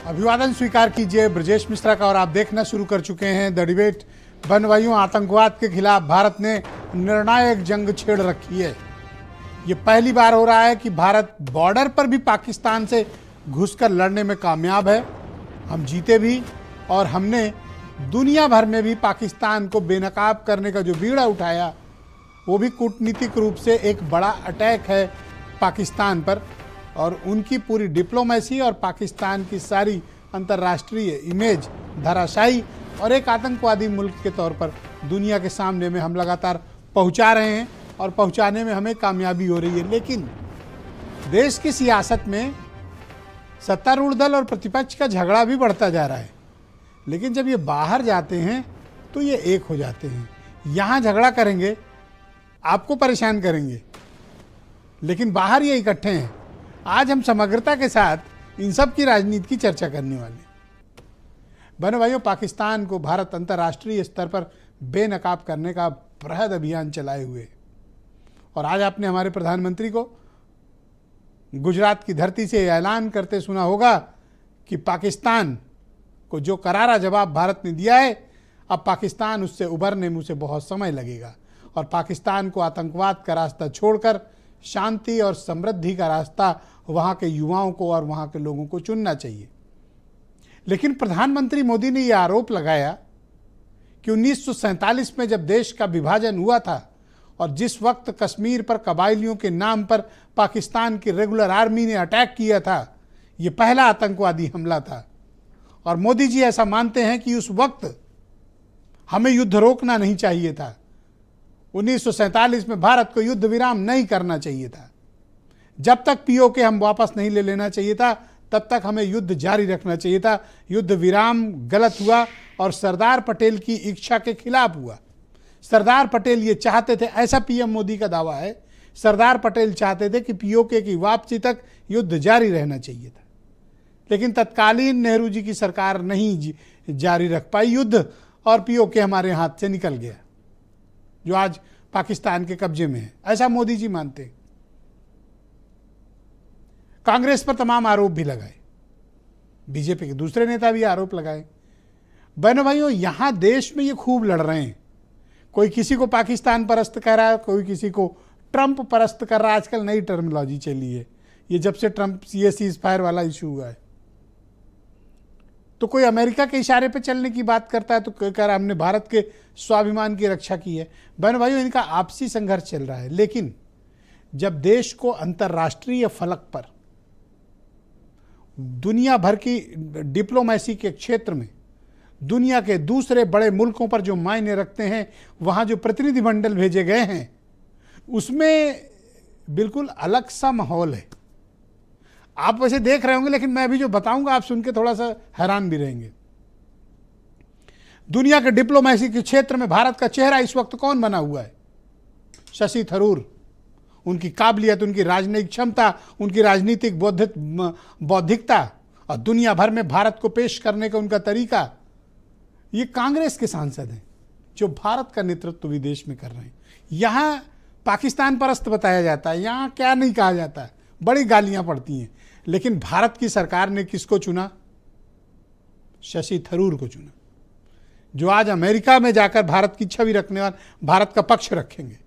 अभिवादन स्वीकार कीजिए ब्रजेश मिश्रा का और आप देखना शुरू कर चुके हैं द डिबेट। बहन भाइयों, आतंकवाद के खिलाफ भारत ने निर्णायक जंग छेड़ रखी है। ये पहली बार हो रहा है कि भारत बॉर्डर पर भी पाकिस्तान से घुसकर लड़ने में कामयाब है। हम जीते भी और हमने दुनिया भर में भी पाकिस्तान को बेनकाब करने का जो बीड़ा उठाया, वो भी कूटनीतिक रूप से एक बड़ा अटैक है पाकिस्तान पर। और उनकी पूरी डिप्लोमेसी और पाकिस्तान की सारी अंतर्राष्ट्रीय इमेज धराशायी और एक आतंकवादी मुल्क के तौर पर दुनिया के सामने में हम लगातार पहुंचा रहे हैं और पहुंचाने में हमें कामयाबी हो रही है। लेकिन देश की सियासत में सत्तारूढ़ दल और प्रतिपक्ष का झगड़ा भी बढ़ता जा रहा है, लेकिन जब ये बाहर जाते हैं तो ये एक हो जाते हैं। यहाँ झगड़ा करेंगे, आपको परेशान करेंगे, लेकिन बाहर ये इकट्ठे हैं। आज हम समग्रता के साथ इन सब की राजनीति की चर्चा करने वाले हैं। बहनों भाइयों, पाकिस्तान को भारत अंतर्राष्ट्रीय स्तर पर बेनकाब करने का बृहद अभियान चलाए हुए, और आज आपने हमारे प्रधानमंत्री को गुजरात की धरती से ऐलान करते सुना होगा कि पाकिस्तान को जो करारा जवाब भारत ने दिया है, अब पाकिस्तान उससे उभरने में उसे बहुत समय लगेगा और पाकिस्तान को आतंकवाद का रास्ता छोड़कर शांति और समृद्धि का रास्ता वहाँ के युवाओं को और वहाँ के लोगों को चुनना चाहिए। लेकिन प्रधानमंत्री मोदी ने यह आरोप लगाया कि 1947 में जब देश का विभाजन हुआ था और जिस वक्त कश्मीर पर कबायलियों के नाम पर पाकिस्तान की रेगुलर आर्मी ने अटैक किया था, ये पहला आतंकवादी हमला था। और मोदी जी ऐसा मानते हैं कि उस वक्त हमें युद्ध रोकना नहीं चाहिए था। 1947 में भारत को युद्ध विराम नहीं करना चाहिए था। जब तक पीओके हम वापस नहीं ले लेना चाहिए था, तब तक हमें युद्ध जारी रखना चाहिए था। युद्ध विराम गलत हुआ और सरदार पटेल की इच्छा के खिलाफ हुआ। सरदार पटेल ये चाहते थे, ऐसा पीएम मोदी का दावा है, सरदार पटेल चाहते थे कि पीओके की वापसी तक युद्ध जारी रहना चाहिए था। लेकिन तत्कालीन नेहरू जी की सरकार नहीं जारी रख पाई युद्ध, और पीओके हमारे हाथ से निकल गया, जो आज पाकिस्तान के कब्जे में है। ऐसा मोदी जी मानते हैं। कांग्रेस पर तमाम आरोप भी लगाए, बीजेपी के दूसरे नेता भी आरोप लगाए। बहनों भाइयों, यहां देश में ये खूब लड़ रहे हैं। कोई किसी को पाकिस्तान परस्त कह रहा है, कोई किसी को ट्रंप परस्त कर रहा है। आजकल नई टर्मिनोलॉजी चली है, ये जब से ट्रंप ये सीज फायर वाला इशू हुआ है। तो कोई अमेरिका के इशारे पे चलने की बात करता है, तो कह रहा है हमने भारत के स्वाभिमान की रक्षा की है। बहन भाइयों, इनका आपसी संघर्ष चल रहा है। लेकिन जब देश को अंतर्राष्ट्रीय फलक पर दुनिया भर की डिप्लोमेसी के क्षेत्र में दुनिया के दूसरे बड़े मुल्कों पर जो मायने रखते हैं, वहाँ जो प्रतिनिधिमंडल भेजे गए हैं, उसमें बिल्कुल अलग सा माहौल है। आप वैसे देख रहे होंगे, लेकिन मैं अभी जो बताऊंगा आप सुन के थोड़ा सा हैरान भी रहेंगे। दुनिया के डिप्लोमेसी के क्षेत्र में भारत का चेहरा इस वक्त कौन बना हुआ है? शशि थरूर। उनकी काबिलियत, उनकी राजनयिक क्षमता, उनकी राजनीतिक बौद्धिकता और दुनिया भर में भारत को पेश करने का उनका तरीका, ये कांग्रेस के सांसद हैं जो भारत का नेतृत्व विदेश में कर रहे हैं। यहाँ पाकिस्तान परस्त बताया जाता है, यहाँ क्या नहीं कहा जाता है, बड़ी गालियां पड़ती हैं। लेकिन भारत की सरकार ने किसको चुना? शशि थरूर को चुना, जो आज अमेरिका में जाकर भारत की छवि रखने वाले, भारत का पक्ष रखेंगे।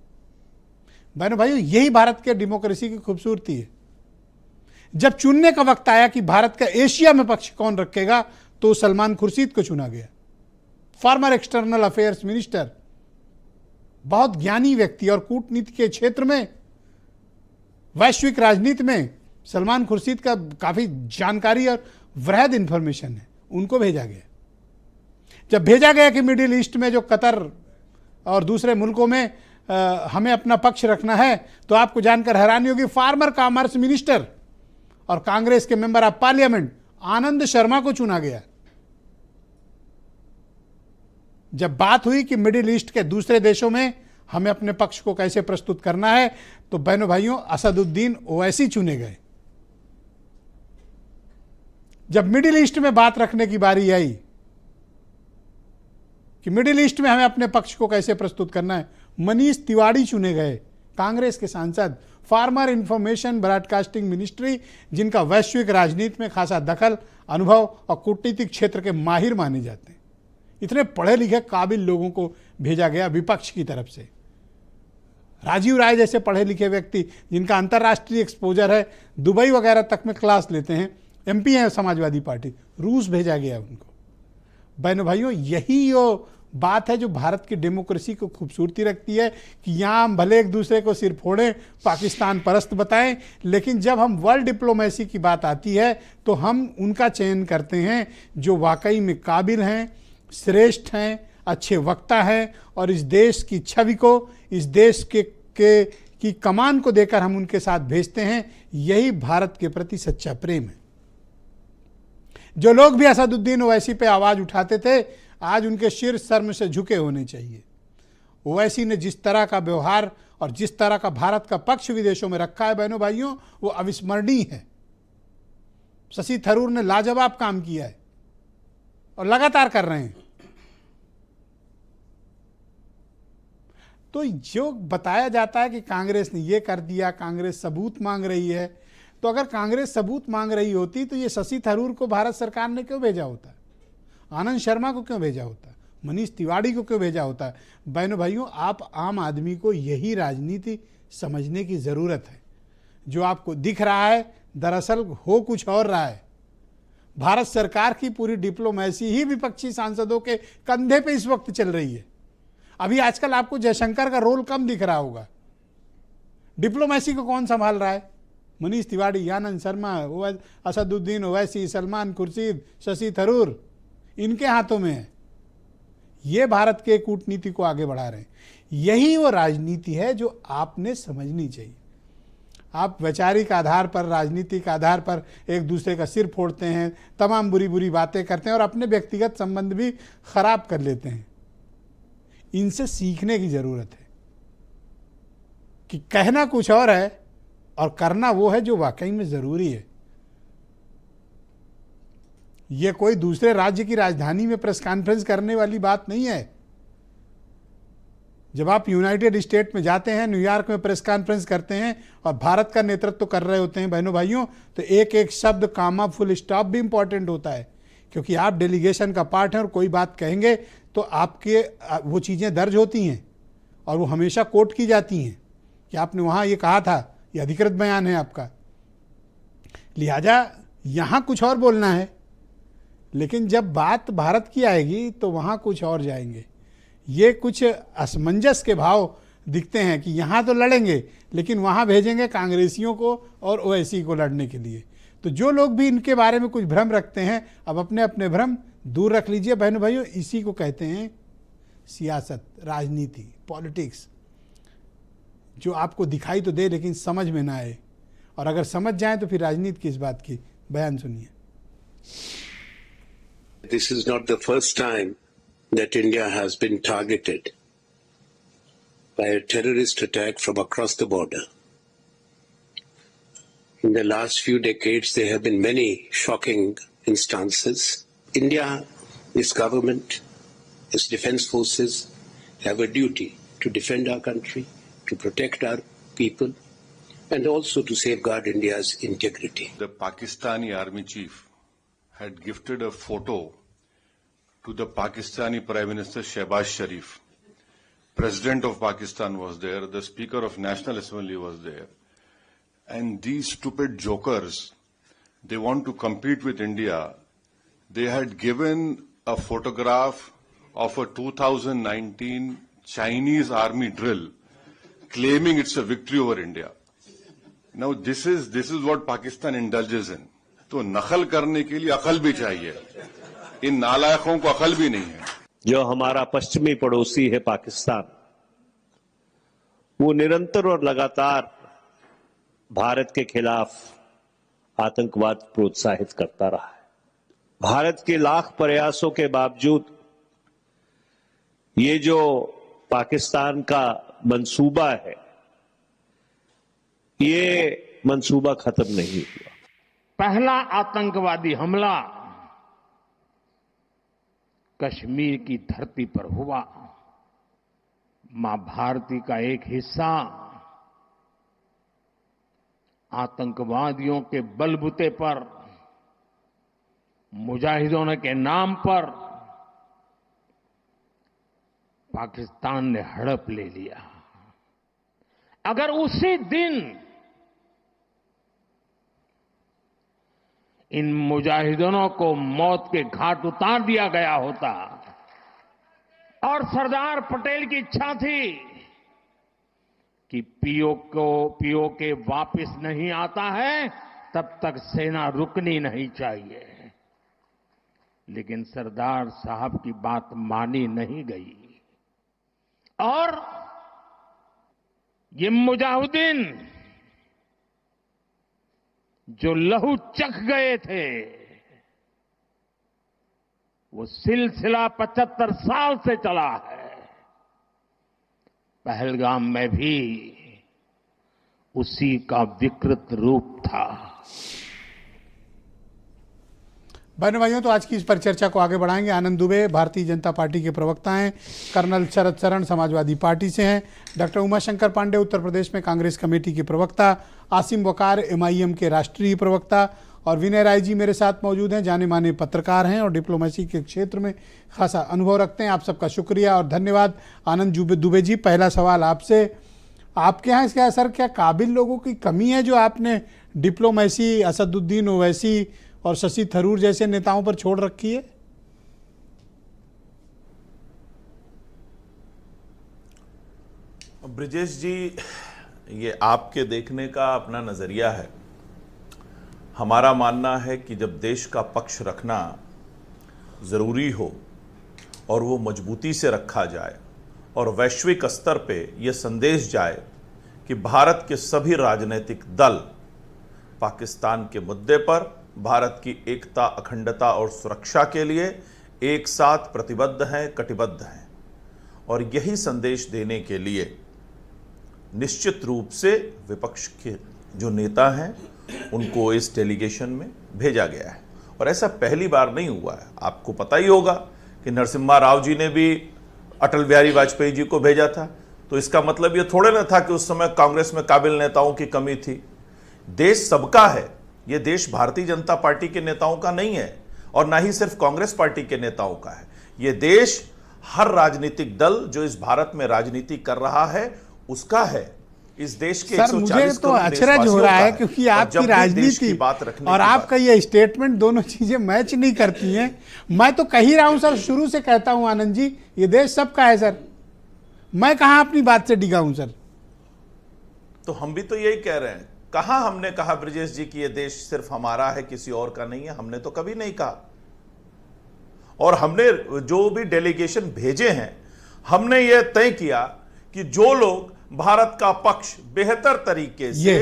बहनों भाइयों, यही भारत के डेमोक्रेसी की खूबसूरती है। जब चुनने का वक्त आया कि भारत का एशिया में पक्ष कौन रखेगा, तो सलमान खुर्शीद को चुना गया। फॉर्मर एक्सटर्नल अफेयर्स मिनिस्टर, बहुत ज्ञानी व्यक्ति और कूटनीति के क्षेत्र में, वैश्विक राजनीति में सलमान खुर्शीद का काफ़ी जानकारी और वृहद इंफॉर्मेशन है, उनको भेजा गया। जब भेजा गया कि मिडिल ईस्ट में जो कतर और दूसरे मुल्कों में हमें अपना पक्ष रखना है, तो आपको जानकर हैरानी होगी, फार्मर कॉमर्स मिनिस्टर और कांग्रेस के member of parliament Anand Sharma को चुना गया। जब बात हुई कि मिडिल ईस्ट के दूसरे देशों में हमें अपने पक्ष को कैसे प्रस्तुत करना है, तो बहनों भाइयों, असदुद्दीन ओवैसी चुने गए। जब मिडिल ईस्ट में बात रखने की बारी आई कि मिडिल ईस्ट में हमें अपने पक्ष को कैसे प्रस्तुत करना है, मनीष तिवारी चुने गए, कांग्रेस के सांसद, फार्मर इंफॉर्मेशन ब्रॉडकास्टिंग मिनिस्ट्री, जिनका वैश्विक राजनीति में खासा दखल, अनुभव और कूटनीतिक क्षेत्र के माहिर माने जाते हैं। इतने पढ़े लिखे काबिल लोगों को भेजा गया विपक्ष की तरफ से। राजीव राय जैसे पढ़े लिखे व्यक्ति जिनका अंतर्राष्ट्रीय एक्सपोजर है, दुबई वगैरह तक में क्लास लेते हैं, एमपी हैं समाजवादी पार्टी, रूस भेजा गया उनको। बहनों भाइयों, यही वो बात है जो भारत की डेमोक्रेसी को खूबसूरती रखती है कि यहाँ हम भले एक दूसरे को सिर फोड़ें, पाकिस्तान परस्त बताएं, लेकिन जब हम वर्ल्ड डिप्लोमेसी की बात आती है तो हम उनका चयन करते हैं जो वाकई में काबिल हैं, श्रेष्ठ हैं, अच्छे वक्ता हैं और इस देश की छवि को, इस देश की कमान को देकर हम उनके साथ भेजते हैं। यही भारत के प्रति सच्चा प्रेम है। जो लोग भी असदुद्दीन ओवैसी पे आवाज उठाते थे, आज उनके सिर शर्म से झुके होने चाहिए। ओवैसी ने जिस तरह का व्यवहार और जिस तरह का भारत का पक्ष विदेशों में रखा है बहनों भाइयों, वो अविस्मरणीय है। शशि थरूर ने लाजवाब काम किया है और लगातार कर रहे हैं। तो जो बताया जाता है कि कांग्रेस ने ये कर दिया, कांग्रेस सबूत मांग रही है, तो अगर कांग्रेस सबूत मांग रही होती तो ये शशि थरूर को भारत सरकार ने क्यों भेजा होता, आनंद शर्मा को क्यों भेजा होता, मनीष तिवारी को क्यों भेजा होता। बहनों भाइयों, आप आम आदमी को यही राजनीति समझने की ज़रूरत है। जो आपको दिख रहा है दरअसल हो कुछ और रहा है। भारत सरकार की पूरी डिप्लोमेसी ही विपक्षी सांसदों के कंधे पे इस वक्त चल रही है। अभी आजकल आपको जयशंकर का रोल कम दिख रहा होगा। डिप्लोमेसी को कौन संभाल रहा है? मनीष तिवारी, आनंद शर्मा, असदुद्दीन ओवैसी, सलमान खुर्शीद, शशि थरूर, इनके हाथों में है। ये भारत के कूटनीति को आगे बढ़ा रहे हैं। यही वो राजनीति है जो आपने समझनी चाहिए। आप वैचारिक आधार पर, राजनीतिक आधार पर एक दूसरे का सिर फोड़ते हैं, तमाम बुरी बुरी बातें करते हैं और अपने व्यक्तिगत संबंध भी खराब कर लेते हैं। इनसे सीखने की जरूरत है कि कहना कुछ और है और करना वो है जो वाकई में जरूरी है। यह कोई दूसरे राज्य की राजधानी में प्रेस कॉन्फ्रेंस करने वाली बात नहीं है। जब आप यूनाइटेड स्टेट में जाते हैं, न्यूयॉर्क में प्रेस कॉन्फ्रेंस करते हैं और भारत का नेतृत्व कर रहे होते हैं बहनों भाइयों, तो एक एक शब्द, कामा, फुल स्टॉप भी इंपॉर्टेंट होता है, क्योंकि आप डेलीगेशन का पार्ट हैं और कोई बात कहेंगे तो आपके वो चीज़ें दर्ज होती हैं और वो हमेशा कोट की जाती हैं कि आपने वहाँ ये कहा था, ये अधिकृत बयान है आपका। लिहाजा यहाँ कुछ और बोलना है, लेकिन जब बात भारत की आएगी तो वहाँ कुछ और जाएंगे। ये कुछ असमंजस के भाव दिखते हैं कि यहाँ तो लड़ेंगे लेकिन वहाँ भेजेंगे कांग्रेसियों को और ओवैसी को लड़ने के लिए। तो जो लोग भी इनके बारे में कुछ भ्रम रखते हैं, अब अपने अपने भ्रम दूर रख लीजिए बहनों भाइयों। इसी को कहते हैं सियासत, राजनीति, पॉलिटिक्स, जो आपको दिखाई तो दे लेकिन समझ में ना आए, और अगर समझ जाए तो फिर राजनीति किस बात की। बयान सुनिए। This is not the first time that India has been targeted by a terrorist attack from across the border. In the last few decades, there have been many shocking instances. India, its government, its defense forces have a duty to defend our country, to protect our people, and also to safeguard India's integrity. The Pakistani army chief had gifted a photo to the Pakistani Prime Minister Shehbaz Sharif. President of Pakistan was there, the Speaker of National Assembly was there. And these stupid jokers, they want to compete with India. They had given a photograph of a 2019 Chinese army drill, claiming it's a victory over India. Now this is what Pakistan indulges in. तो नकल करने के लिए अकल भी चाहिए, इन नालायकों को अकल भी नहीं है। जो हमारा पश्चिमी पड़ोसी है पाकिस्तान, वो निरंतर और लगातार भारत के खिलाफ आतंकवाद प्रोत्साहित करता रहा है। भारत के लाख प्रयासों के बावजूद ये जो पाकिस्तान का मंसूबा है, ये मंसूबा खत्म नहीं हुआ। पहला आतंकवादी हमला कश्मीर की धरती पर हुआ। मां भारती का एक हिस्सा आतंकवादियों के बलबूते पर, मुजाहिदों के नाम पर पाकिस्तान ने हड़प ले लिया। अगर उसी दिन इन मुजाहिदों को मौत के घाट उतार दिया गया होता और सरदार पटेल की इच्छा थी कि पीओके वापस नहीं आता है तब तक सेना रुकनी नहीं चाहिए, लेकिन सरदार साहब की बात मानी नहीं गई और ये मुजाहिदीन जो लहू चख गए थे वो सिलसिला 75 साल से चला है। पहलगाम में भी उसी का विकृत रूप था। बहनों भाइयों, तो आज की इस पर चर्चा को आगे बढ़ाएंगे। आनंद दुबे भारतीय जनता पार्टी के प्रवक्ता हैं, कर्नल शरद शरण समाजवादी पार्टी से हैं, डॉक्टर उमाशंकर पांडे उत्तर प्रदेश में कांग्रेस कमेटी के प्रवक्ता, आसिम वकार MIM के राष्ट्रीय प्रवक्ता और विनय राय जी मेरे साथ मौजूद हैं, जाने माने पत्रकार हैं और डिप्लोमेसी के क्षेत्र में खासा अनुभव रखते हैं। आप सबका शुक्रिया और धन्यवाद। आनंद दुबे जी, पहला सवाल आपसे, आपके यहाँ इसका असर क्या काबिल लोगों की कमी है जो आपने डिप्लोमेसी असदुद्दीन ओवैसी और शशि थरूर जैसे नेताओं पर छोड़ रखी है? ब्रिजेश जी, ये आपके देखने का अपना नजरिया है। हमारा मानना है कि जब देश का पक्ष रखना जरूरी हो और वो मजबूती से रखा जाए और वैश्विक स्तर पे ये संदेश जाए कि भारत के सभी राजनीतिक दल पाकिस्तान के मुद्दे पर भारत की एकता, अखंडता और सुरक्षा के लिए एक साथ प्रतिबद्ध हैं, कटिबद्ध हैं। और यही संदेश देने के लिए निश्चित रूप से विपक्ष के जो नेता हैं उनको इस डेलीगेशन में भेजा गया है। और ऐसा पहली बार नहीं हुआ है। आपको पता ही होगा कि नरसिम्हा राव जी ने भी अटल बिहारी वाजपेयी जी को भेजा था। तो इसका मतलब ये थोड़े ना था कि उस समय कांग्रेस में काबिल नेताओं की कमी थी। देश सबका है, ये देश भारतीय जनता पार्टी के नेताओं का नहीं है और ना ही सिर्फ कांग्रेस पार्टी के नेताओं का है। ये देश हर राजनीतिक दल जो इस भारत में राजनीति कर रहा है उसका है। इस देश के सर, मुझे तो अचरज हो रहा है क्योंकि आपकी राजनीति और आपका ये स्टेटमेंट दोनों चीजें मैच नहीं करती हैं। मैं तो कह ही रहा हूं सर, शुरू से कहता हूं आनंद जी, ये देश सबका है सर। मैं कहां अपनी बात से डिगा हूं सर? तो हम भी तो यही कह रहे हैं। कहां हमने कहा ब्रिजेश जी कि ये देश सिर्फ हमारा है, किसी और का नहीं है? हमने तो कभी नहीं कहा। और हमने जो भी डेलीगेशन भेजे हैं, हमने ये तय किया कि जो लोग भारत का पक्ष बेहतर तरीके से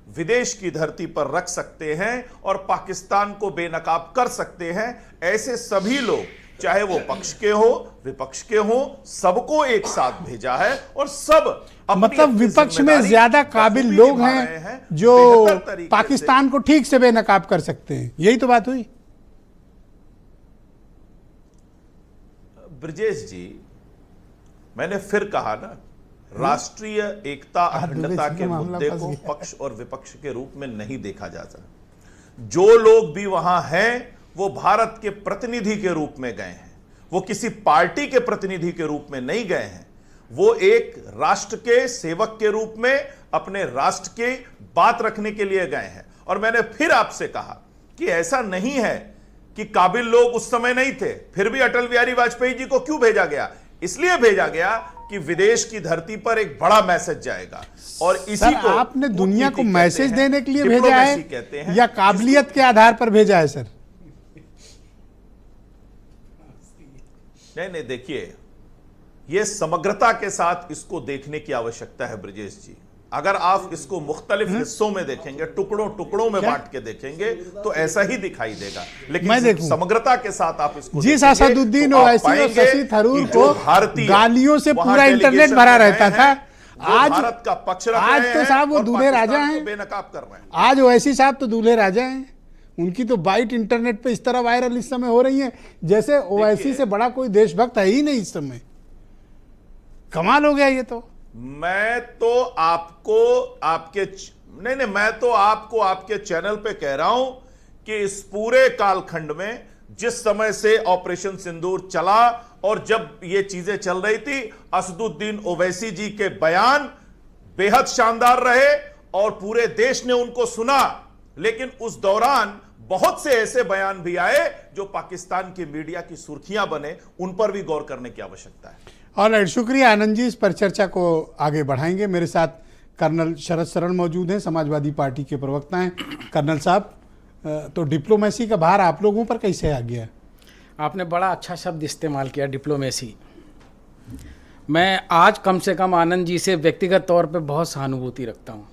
विदेश की धरती पर रख सकते हैं और पाकिस्तान को बेनकाब कर सकते हैं, ऐसे सभी लोग, चाहे वो पक्ष के हो विपक्ष के हो, सबको एक साथ भेजा है। और सब मतलब विपक्ष में ज्यादा काबिल लोग हैं जो पाकिस्तान को ठीक से बेनकाब कर सकते हैं। यही तो बात हुई। ब्रिजेश जी, मैंने फिर कहा ना, राष्ट्रीय एकता, अखंडता के मुद्दे को पक्ष और विपक्ष के रूप में नहीं देखा जा सकता। जो लोग भी वहां हैं वो भारत के प्रतिनिधि के रूप में गए हैं, वो किसी पार्टी के प्रतिनिधि के रूप में नहीं गए हैं। वो एक राष्ट्र के सेवक के रूप में अपने राष्ट्र की बात रखने के लिए गए हैं। और मैंने फिर आपसे कहा कि ऐसा नहीं है कि काबिल लोग उस समय नहीं थे, फिर भी अटल बिहारी वाजपेयी जी को क्यों भेजा गया? इसलिए भेजा गया कि विदेश की धरती पर एक बड़ा मैसेज जाएगा। और इसी को आपने दुनिया को मैसेज देने के लिए भेजा है या काबिलियत के आधार पर भेजा है सर? नहीं, देखिए, यह समग्रता के साथ इसको देखने की आवश्यकता है ब्रिजेश जी। अगर आप इसको मुख्तलिफ हिस्सों में देखेंगे, टुकड़ों टुकड़ों में बांट के देखेंगे तो ऐसा ही दिखाई देगा। लेकिन समग्रता के साथ आप इसको जिस असदुद्दीन ओवैसी और शशि थरूर को गालियों से पूरा इंटरनेट भरा रहता था, आज भारत का पक्ष आज तो साहब वो दूल्हे राजा हैं, बेनकाब कर रहे हैं। आज ओवैसी साहब तो दूल्हे राजा हैं। उनकी तो बाइट इंटरनेट पे इस तरह वायरल इस समय हो रही है जैसे ओवैसी से बड़ा कोई देशभक्त है ही नहीं इस समय। कमाल हो गया ये तो। मैं तो आपको आपके नहीं, मैं तो आपको आपके चैनल पे कह रहा हूं कि इस पूरे कालखंड में जिस समय से ऑपरेशन सिंदूर चला और जब ये चीजें चल रही थी, असदुद्दीन ओवैसी जी के बयान बेहद शानदार रहे और पूरे देश ने उनको सुना। लेकिन उस दौरान बहुत से ऐसे बयान भी आए जो पाकिस्तान की मीडिया की सुर्खियां बने, उन पर भी गौर करने की आवश्यकता है। और शुक्रिया आनंद जी, इस पर चर्चा को आगे बढ़ाएंगे। मेरे साथ कर्नल शरद शरण मौजूद हैं, समाजवादी पार्टी के प्रवक्ता हैं। कर्नल साहब, तो डिप्लोमेसी का भार आप लोगों पर कैसे आ गया? आपने बड़ा अच्छा शब्द इस्तेमाल किया, डिप्लोमेसी। मैं आज कम से कम आनंद जी से व्यक्तिगत तौर पे बहुत सहानुभूति रखता हूँ।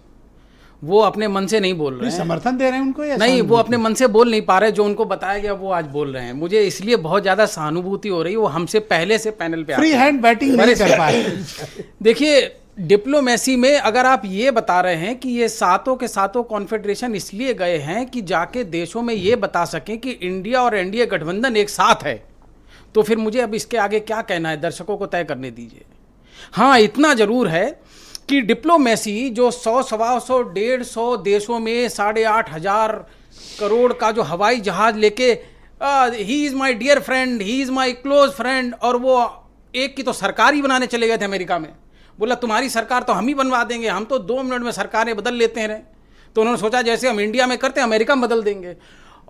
वो अपने मन से नहीं बोल रहे हैं, समर्थन दे रहे हैं उनको या नहीं, वो अपने मन से बोल नहीं पा रहे। जो उनको बताया गया वो आज बोल रहे हैं। मुझे इसलिए बहुत ज़्यादा सहानुभूति हो रही है। वो हमसे पहले से पैनल पे फ्री हैंड बैटिंग नहीं कर पाए। देखिए, डिप्लोमेसी में अगर आप ये बता रहे हैं कि ये सातों के सातों कॉन्फेडरेशन इसलिए गए हैं कि जाके देशों में ये बता सकें कि इंडिया और एनडीए गठबंधन एक साथ है, तो फिर मुझे अब इसके आगे क्या कहना है, दर्शकों को तय करने दीजिए। हाँ, इतना जरूर है कि डिप्लोमेसी जो 100, 125, 150 देशों में 8,500 करोड़ का जो हवाई जहाज लेके he is my dear friend, he is my close friend, और वो एक की तो सरकार ही बनाने चले गए थे अमेरिका में। बोला तुम्हारी सरकार तो हम ही बनवा देंगे, हम तो 2 मिनट में सरकारें बदल लेते हैं। तो उन्होंने सोचा जैसे हम इंडिया में करते हैं अमेरिका में बदल देंगे।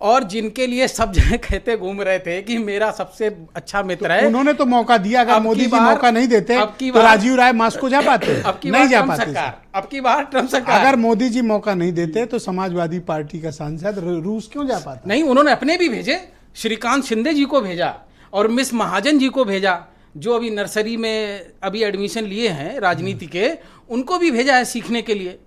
और जिनके लिए सब जगह कहते घूम रहे थे कि मेरा सबसे अच्छा मित्र है, उन्होंने तो मौका दिया। अगर मोदी जी मौका नहीं देते तो राजीव राय मास्को जा पाते, नहीं जा पाते। अब की बार ट्रम्प सरकार, अगर मोदी जी मौका नहीं देते तो समाजवादी पार्टी का सांसद रूस क्यों जा पाता? नहीं, उन्होंने अपने भी भेजे, श्रीकांत शिंदे जी को भेजा और मिस महाजन जी को भेजा, जो अभी नर्सरी में अभी एडमिशन लिए हैं राजनीति के, उनको भी भेजा है सीखने के लिए।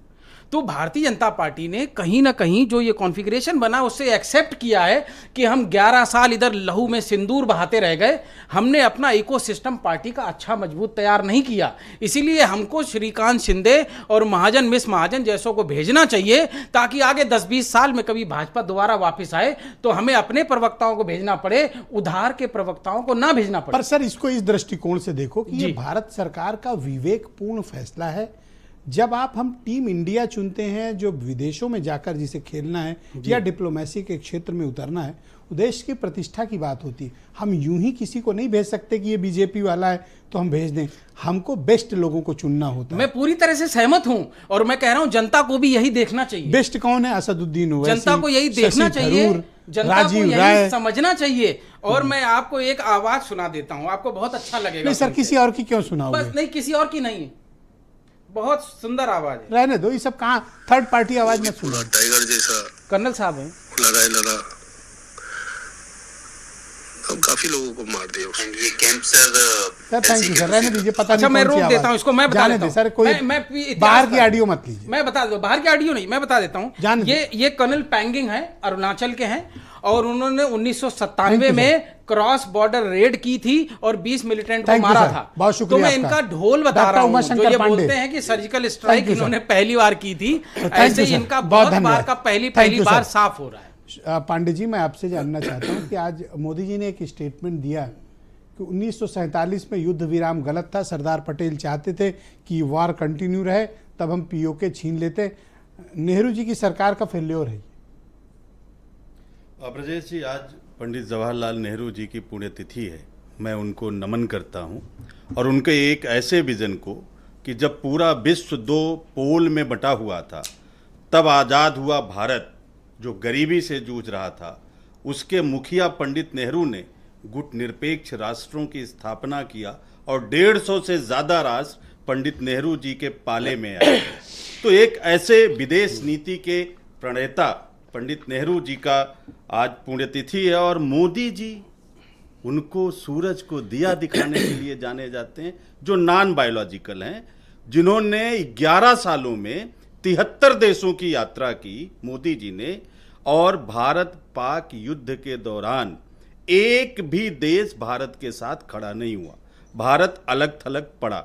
तो भारतीय जनता पार्टी ने कहीं ना कहीं जो ये कॉन्फ़िगरेशन बना उससे एक्सेप्ट किया है कि हम 11 साल इधर लहू में सिंदूर बहाते रह गए, हमने अपना इकोसिस्टम पार्टी का अच्छा मजबूत तैयार नहीं किया। इसीलिए हमको श्रीकांत शिंदे और महाजन, मिस महाजन जैसों को भेजना चाहिए, ताकि आगे 10-20 साल में कभी भाजपा दोबारा वापस आए तो हमें अपने प्रवक्ताओं को भेजना पड़े, उधार के प्रवक्ताओं को ना भेजना पड़े। पर सर, इसको इस दृष्टिकोण से देखो कि ये भारत सरकार का विवेकपूर्ण फैसला है। जब हम टीम इंडिया चुनते हैं, जो विदेशों में जाकर जिसे खेलना है या डिप्लोमेसी के क्षेत्र में उतरना है, देश की प्रतिष्ठा की बात होती है। हम यूं ही किसी को नहीं भेज सकते कि ये बीजेपी वाला है तो हम भेज दें। हमको बेस्ट लोगों को चुनना होता है। मैं पूरी तरह से सहमत हूं और मैं कह रहा हूं जनता को भी यही देखना चाहिए। बेस्ट कौन है? असदुद्दीन ओवैसी, जनता को यही देखना चाहिए, जनता को यही समझना चाहिए। और मैं आपको एक आवाज सुना देता हूं, आपको बहुत अच्छा लगेगा। नहीं सर, किसी और की क्यों सुनाओगे? बस नहीं, किसी और की नहीं, बहुत सुंदर आवाज है। रहने दो, ये सब कहाँ थर्ड पार्टी आवाज में सुनो। टाइगर जैसा कर्नल साहब हैं, लड़ा हम काफी लोगों को मार दिया उसने। ये कैंसर थैंक यू सर, रहने दीजिए। पता अच्छा, नहीं मैं कौन सी रोक देता आवाज। हूं इसको, मैं बता देता हूं सर, कोई बाहर की ऑडियो मत लीजिए। मैं बता दूं, बाहर की ऑडियो नहीं, मैं बता देता हूं। ये कर्नल पैंगिंग है, अरुणाचल के हैं, और उन्होंने 1997 में क्रॉस बॉर्डर रेड की थी और 20 मिलिटेंट को मारा था। बहुत शुक्रिया। तो मैं इनका ढोल बता रहा हूं, जो ये बोलते हैं कि सर्जिकल स्ट्राइक इन्होंने पहली बार की थी, ऐसे ही इनका बहुत बार का पहली बार साफ हो रहा है। पांडे जी, मैं आपसे जानना चाहता हूं कि आज मोदी जी ने एक स्टेटमेंट दिया कि 1947 में युद्ध विराम गलत था, सरदार पटेल चाहते थे कि वार कंटिन्यू रहे, तब हम पीओके छीन लेते। नेहरू जी की सरकार का फेल्योर है। ब्रजेश जी, आज पंडित जवाहरलाल नेहरू जी की पुण्यतिथि है। मैं उनको नमन करता हूं और उनके एक ऐसे विजन को कि जब पूरा विश्व 2 पोल में बटा हुआ था, तब आज़ाद हुआ भारत जो गरीबी से जूझ रहा था, उसके मुखिया पंडित नेहरू ने गुट निरपेक्ष राष्ट्रों की स्थापना किया और 150 से ज़्यादा राष्ट्र पंडित नेहरू जी के पाले में आए। तो एक ऐसे विदेश नीति के प्रणेता पंडित नेहरू जी का आज पुण्यतिथि है और मोदी जी उनको सूरज को दिया दिखाने के लिए जाने जाते हैं, जो नॉन बायोलॉजिकल हैं, जिन्होंने 11 सालों में 73 देशों की यात्रा की मोदी जी ने, और भारत पाक युद्ध के दौरान एक भी देश भारत के साथ खड़ा नहीं हुआ, भारत अलग थलग पड़ा।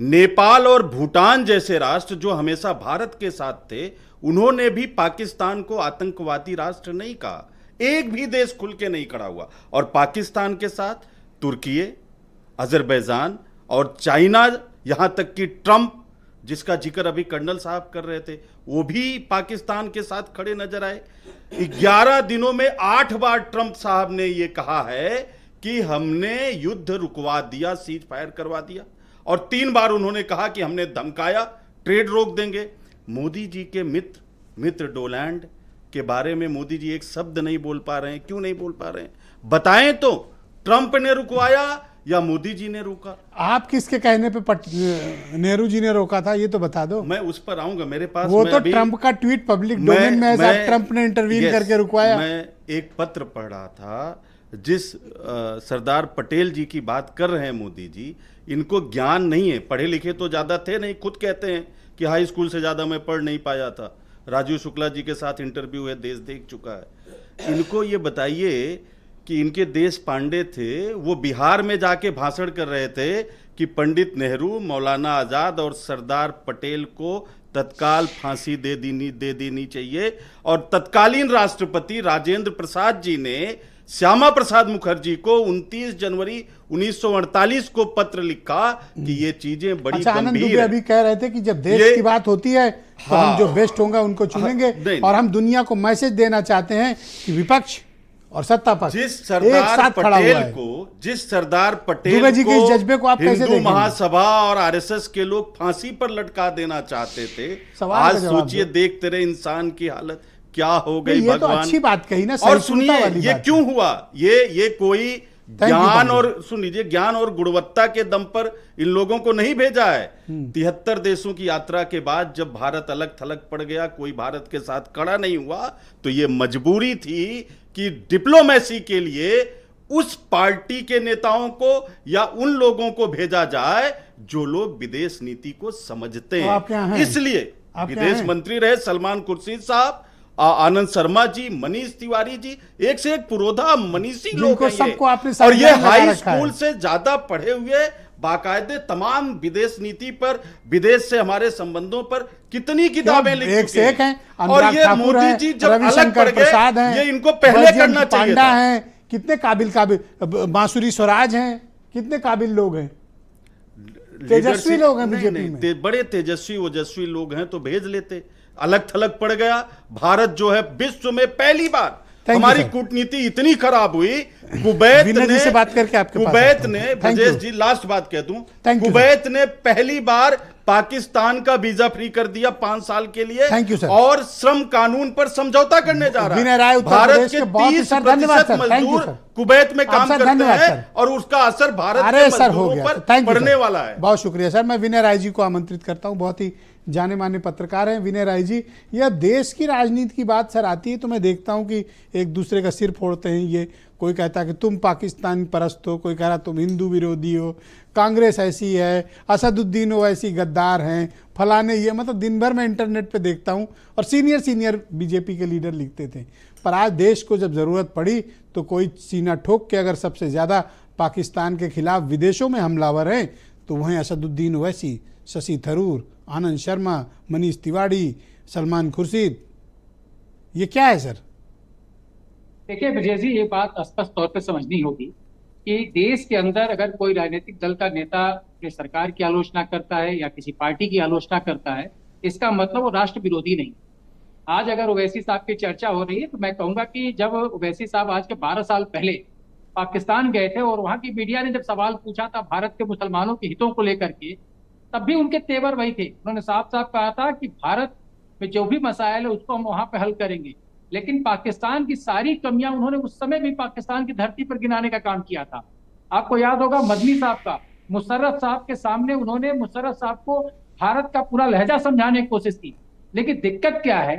नेपाल और भूटान जैसे राष्ट्र जो हमेशा भारत के साथ थे, उन्होंने भी पाकिस्तान को आतंकवादी राष्ट्र नहीं कहा, एक भी देश खुल के नहीं खड़ा हुआ। और पाकिस्तान के साथ तुर्की, अजरबैजान और चाइना, यहां तक कि ट्रंप, जिसका जिक्र अभी कर्नल साहब कर रहे थे, वो भी पाकिस्तान के साथ खड़े नजर आए। 11 दिनों में 8 बार ट्रंप साहब ने ये कहा है कि हमने युद्ध रुकवा दिया, सीज फायर करवा दिया, और 3 बार उन्होंने कहा कि हमने धमकाया, ट्रेड रोक देंगे। मोदी जी के मित्र डोनाल्ड के बारे में मोदी जी एक शब्द नहीं बोल पा रहे हैं। क्यों नहीं बोल पा रहे हैं? बताएं तो, ट्रंप ने रुकवाया या मोदी जी ने रोका? आप किसके कहने पे नेहरू जी ने रोका था, ये तो बता दो। मैं उस पर आऊंगा, मेरे पास वो तो ट्रंप का ट्वीट पब्लिक डोमेन में है साहब, ट्रंप ने इंटरवीन करके रुकवाया। मैं एक पत्र पढ़ रहा था जिस सरदार पटेल जी की बात कर रहे हैं मोदी जी, इनको ज्ञान नहीं है, पढ़े लिखे तो ज्यादा थे नहीं, खुद कहते हैं कि हाई स्कूल से ज्यादा मैं पढ़ नहीं पाया था। राजीव शुक्ला जी के साथ इंटरव्यू है, देश देख चुका है। इनको ये बताइए कि इनके देश पांडे थे, वो बिहार में जाके भाषण कर रहे थे कि पंडित नेहरू, मौलाना आजाद और सरदार पटेल को तत्काल फांसी दे देनी चाहिए। और तत्कालीन राष्ट्रपति राजेंद्र प्रसाद जी ने श्यामा प्रसाद मुखर्जी को 29 जनवरी 1948 को पत्र लिखा कि ये चीजें बड़ी आनंद दुबे गंभीर अभी कह रहे थे कि जब देश की बात होती है तो हम जो बेस्ट होगा उनको चुनेंगे, और हम दुनिया को मैसेज देना चाहते हैं कि विपक्ष और सत्ता पक्ष जिस सरदार पटेल जी के इस जज्बे को आप कैसे हिंदू देखेंगे? महासभा और आरएसएस के लोग फांसी पर लटका देना चाहते थे, आज सोचिए, देखते रहे इंसान की हालत क्या हो गई। ये तो अच्छी बात कही ना। और सुनिए ये क्यों हुआ, ये कोई ज्ञान और सुन लीजिए, ज्ञान और गुणवत्ता के दम पर इन लोगों को नहीं भेजा है। 73 देशों की यात्रा के बाद जब भारत अलग थलग पड़ गया, कोई भारत के साथ खड़ा नहीं हुआ, तो ये मजबूरी थी कि डिप्लोमेसी के लिए उस पार्टी के नेताओं को या उन लोगों को भेजा जाए जो लोग विदेश नीति को समझते हैं। इसलिए विदेश मंत्री रहे सलमान खुर्शीद साहब, आनंद शर्मा जी, मनीष तिवारी जी, एक से एक पुरोधा मनीषी लोग हैं सबको आपने और ये हाई स्कूल से ज्यादा पढ़े हुए, बाकायदे तमाम विदेश नीति पर, विदेश से हमारे संबंधों पर कितनी किताबें लिख चुके हैं। और ये मोदी जी जब अलग पड़ गए, ये इनको पहले करना चाहिए था। कितने काबिल बांसुरी स्वराज हैं, कितने काबिल लोग हैं, तेजस्वी लोग हैं बीजेपी में, बड़े तेजस्वी ओजस्वी लोग हैं, तो भेज लेते। अलग थलग पड़ गया भारत, जो है विश्व में पहली बार हमारी कूटनीति इतनी खराब हुई। कुवैत ने ब्रजेश जी, लास्ट बात कह दूं, कुवैत ने पहली बार पाकिस्तान का वीजा फ्री कर दिया 5 साल के लिए, और श्रम कानून पर समझौता करने जा रहा है। भारत के 30% मजदूर कुवैत में काम करते हैं और उसका असर भारत के मजदूरों पर पड़ने वाला है। बहुत शुक्रिया सर। मैं विनय राय जी को आमंत्रित करता हूं, बहुत ही जाने माने पत्रकार हैं विनय राय जी। यह देश की राजनीति की बात सर आती है तो मैं देखता हूं कि एक दूसरे का सिर फोड़ते हैं। ये कोई कहता है कि तुम पाकिस्तान परस्त हो, कोई कह रहा तुम हिंदू विरोधी हो, कांग्रेस ऐसी है, असदुद्दीन ओवैसी गद्दार हैं, फलाने ये, मतलब दिन भर मैं इंटरनेट पे देखता हूं। और सीनियर बीजेपी के लीडर लिखते थे। पर आज देश को जब ज़रूरत पड़ी तो कोई सीना ठोक के अगर सबसे ज़्यादा पाकिस्तान के खिलाफ विदेशों में हमलावर हैं तो वहीं असदुद्दीन ओवैसी, शशि थरूर, आनंद शर्मा, मनीष तिवारी, सलमान खुर्शीद, ये क्या है सर? देखिए ब्रजेश जी, ये बात स्पष्ट तौर पर समझनी होगी कि देश के अंदर अगर कोई राजनीतिक दल का नेता सरकार की आलोचना करता है या किसी पार्टी की आलोचना करता है, इसका मतलब वो राष्ट्र विरोधी नहीं। आज अगर ओवैसी साहब की चर्चा हो रही है तो मैं कहूंगा कि जब ओवैसी साहब आज के 12 साल पहले पाकिस्तान गए थे और वहां की मीडिया ने जब सवाल पूछा था भारत के मुसलमानों के हितों को लेकर के, तब भी उनके तेवर वही थे। उन्होंने साफ साफ कहा था कि भारत में जो भी मसाइल है उसको हम वहां पे हल करेंगे। लेकिन पाकिस्तान की सारी कमियां उन्होंने उस समय भी पाकिस्तान की धरती पर गिनाने का काम किया था। आपको याद होगा मदनी साहब का, मुशर्रफ साहब के सामने उन्होंने मुशर्रफ साहब को भारत का पूरा लहजा समझाने की कोशिश की। लेकिन दिक्कत क्या है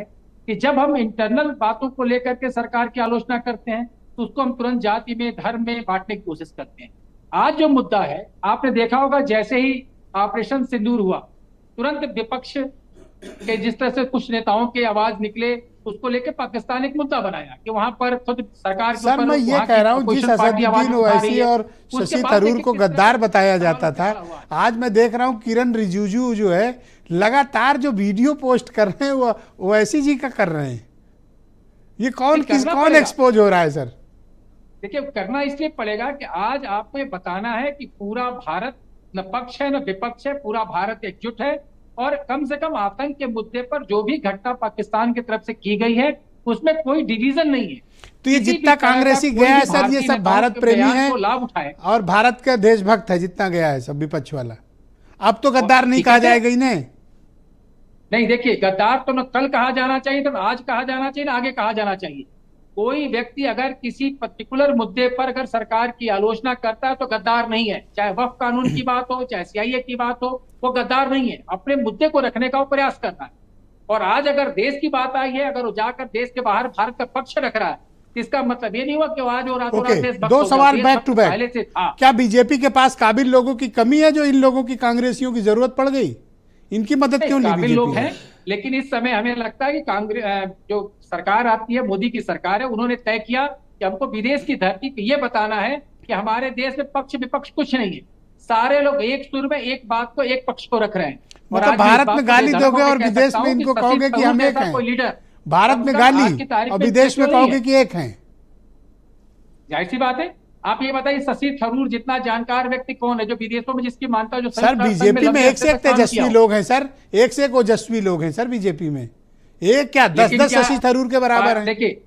कि जब हम इंटरनल बातों को लेकर के सरकार की आलोचना करते हैं तो उसको हम तुरंत जाति में, धर्म में बांटने की कोशिश करते हैं। आज जो मुद्दा है, आपने देखा होगा जैसे ही ऑपरेशन सिंदूर हुआ, तुरंत विपक्ष के जिस तरह से कुछ नेताओं के आवाज निकले, उसको लेकर पाकिस्तान एक मुद्दा बनाया कि वहां पर खुद सरकार के ऊपर, मैं ये कह रहा हूं जिस असदुद्दीन ओवैसी और शशि थरूर को गद्दार बताया जाता था, आज मैं देख रहा हूं किरण रिजिजू जो है लगातार जो वीडियो पोस्ट कर रहे हैं वो ओवैसी जी का कर रहे हैं। ये कौन एक्सपोज हो रहा है सर? देखिए, करना इसलिए पड़ेगा कि आज आपको ये बताना है कि पूरा भारत न पक्ष है न विपक्ष है, पूरा भारत एकजुट है और कम से कम आतंक के मुद्दे पर जो भी घटना पाकिस्तान की तरफ से की गई है उसमें कोई डिवीजन नहीं है। तो ये जितना कांग्रेसी गया है सर, ये सब भारत प्रेमी है लाभ उठाए और भारत का देशभक्त है जितना गया है सब विपक्ष वाला। अब तो गद्दार नहीं कहा जाएगा इन्हें। नहीं, देखिए गद्दार तो न कल कहा जाना चाहिए, तो आज कहा जाना चाहिए, ना आगे कहा जाना चाहिए। कोई व्यक्ति अगर किसी पर्टिकुलर मुद्दे पर अगर सरकार की आलोचना करता है तो गद्दार नहीं है। चाहे वक्फ कानून की बात हो, चाहे सीआईए की बात हो, वो गद्दार नहीं है। अपने मुद्दे को रखने का वो प्रयास करना है। और आज अगर देश की बात आई है, अगर वो जाकर देश के बाहर भारत का पक्ष रख रहा है, इसका मतलब ये नहीं हुआ कि आज और ओके, दो सवाल बैक टू बैक। क्या बीजेपी के पास काबिल लोगों की कमी है जो इन लोगों की कांग्रेसियों की जरूरत पड़ गई? इनकी मदद क्यों नहीं? काबिल लोग हैं, लेकिन इस समय हमें लगता है कि कांग्रेस जो सरकार आती है, मोदी की सरकार है, उन्होंने तय किया कि हमको विदेश की धरती पे ये बताना है कि हमारे देश में पक्ष विपक्ष कुछ नहीं है। सारे लोग एक सुर में एक बात को, एक पक्ष को रख रहे हैं। मतलब भारत में गाली दोगे और विदेश में इनको कहोगे कि हम एक हैं। लीडर भारत में गाली और विदेश में कहोगे कि एक हैं। जाहिर सी बात है। आप ये बताइए, शशि थरूर जितना जानकार व्यक्ति कौन है जो विदेशों में जिसकी मानता है? जो सर बीजेपी में एक से एक तेजस्वी लोग हैं सर, एक से एक ओजस्वी लोग हैं सर बीजेपी में। एक क्या 10-10 शशि थरूर के बराबर हैं। देखिए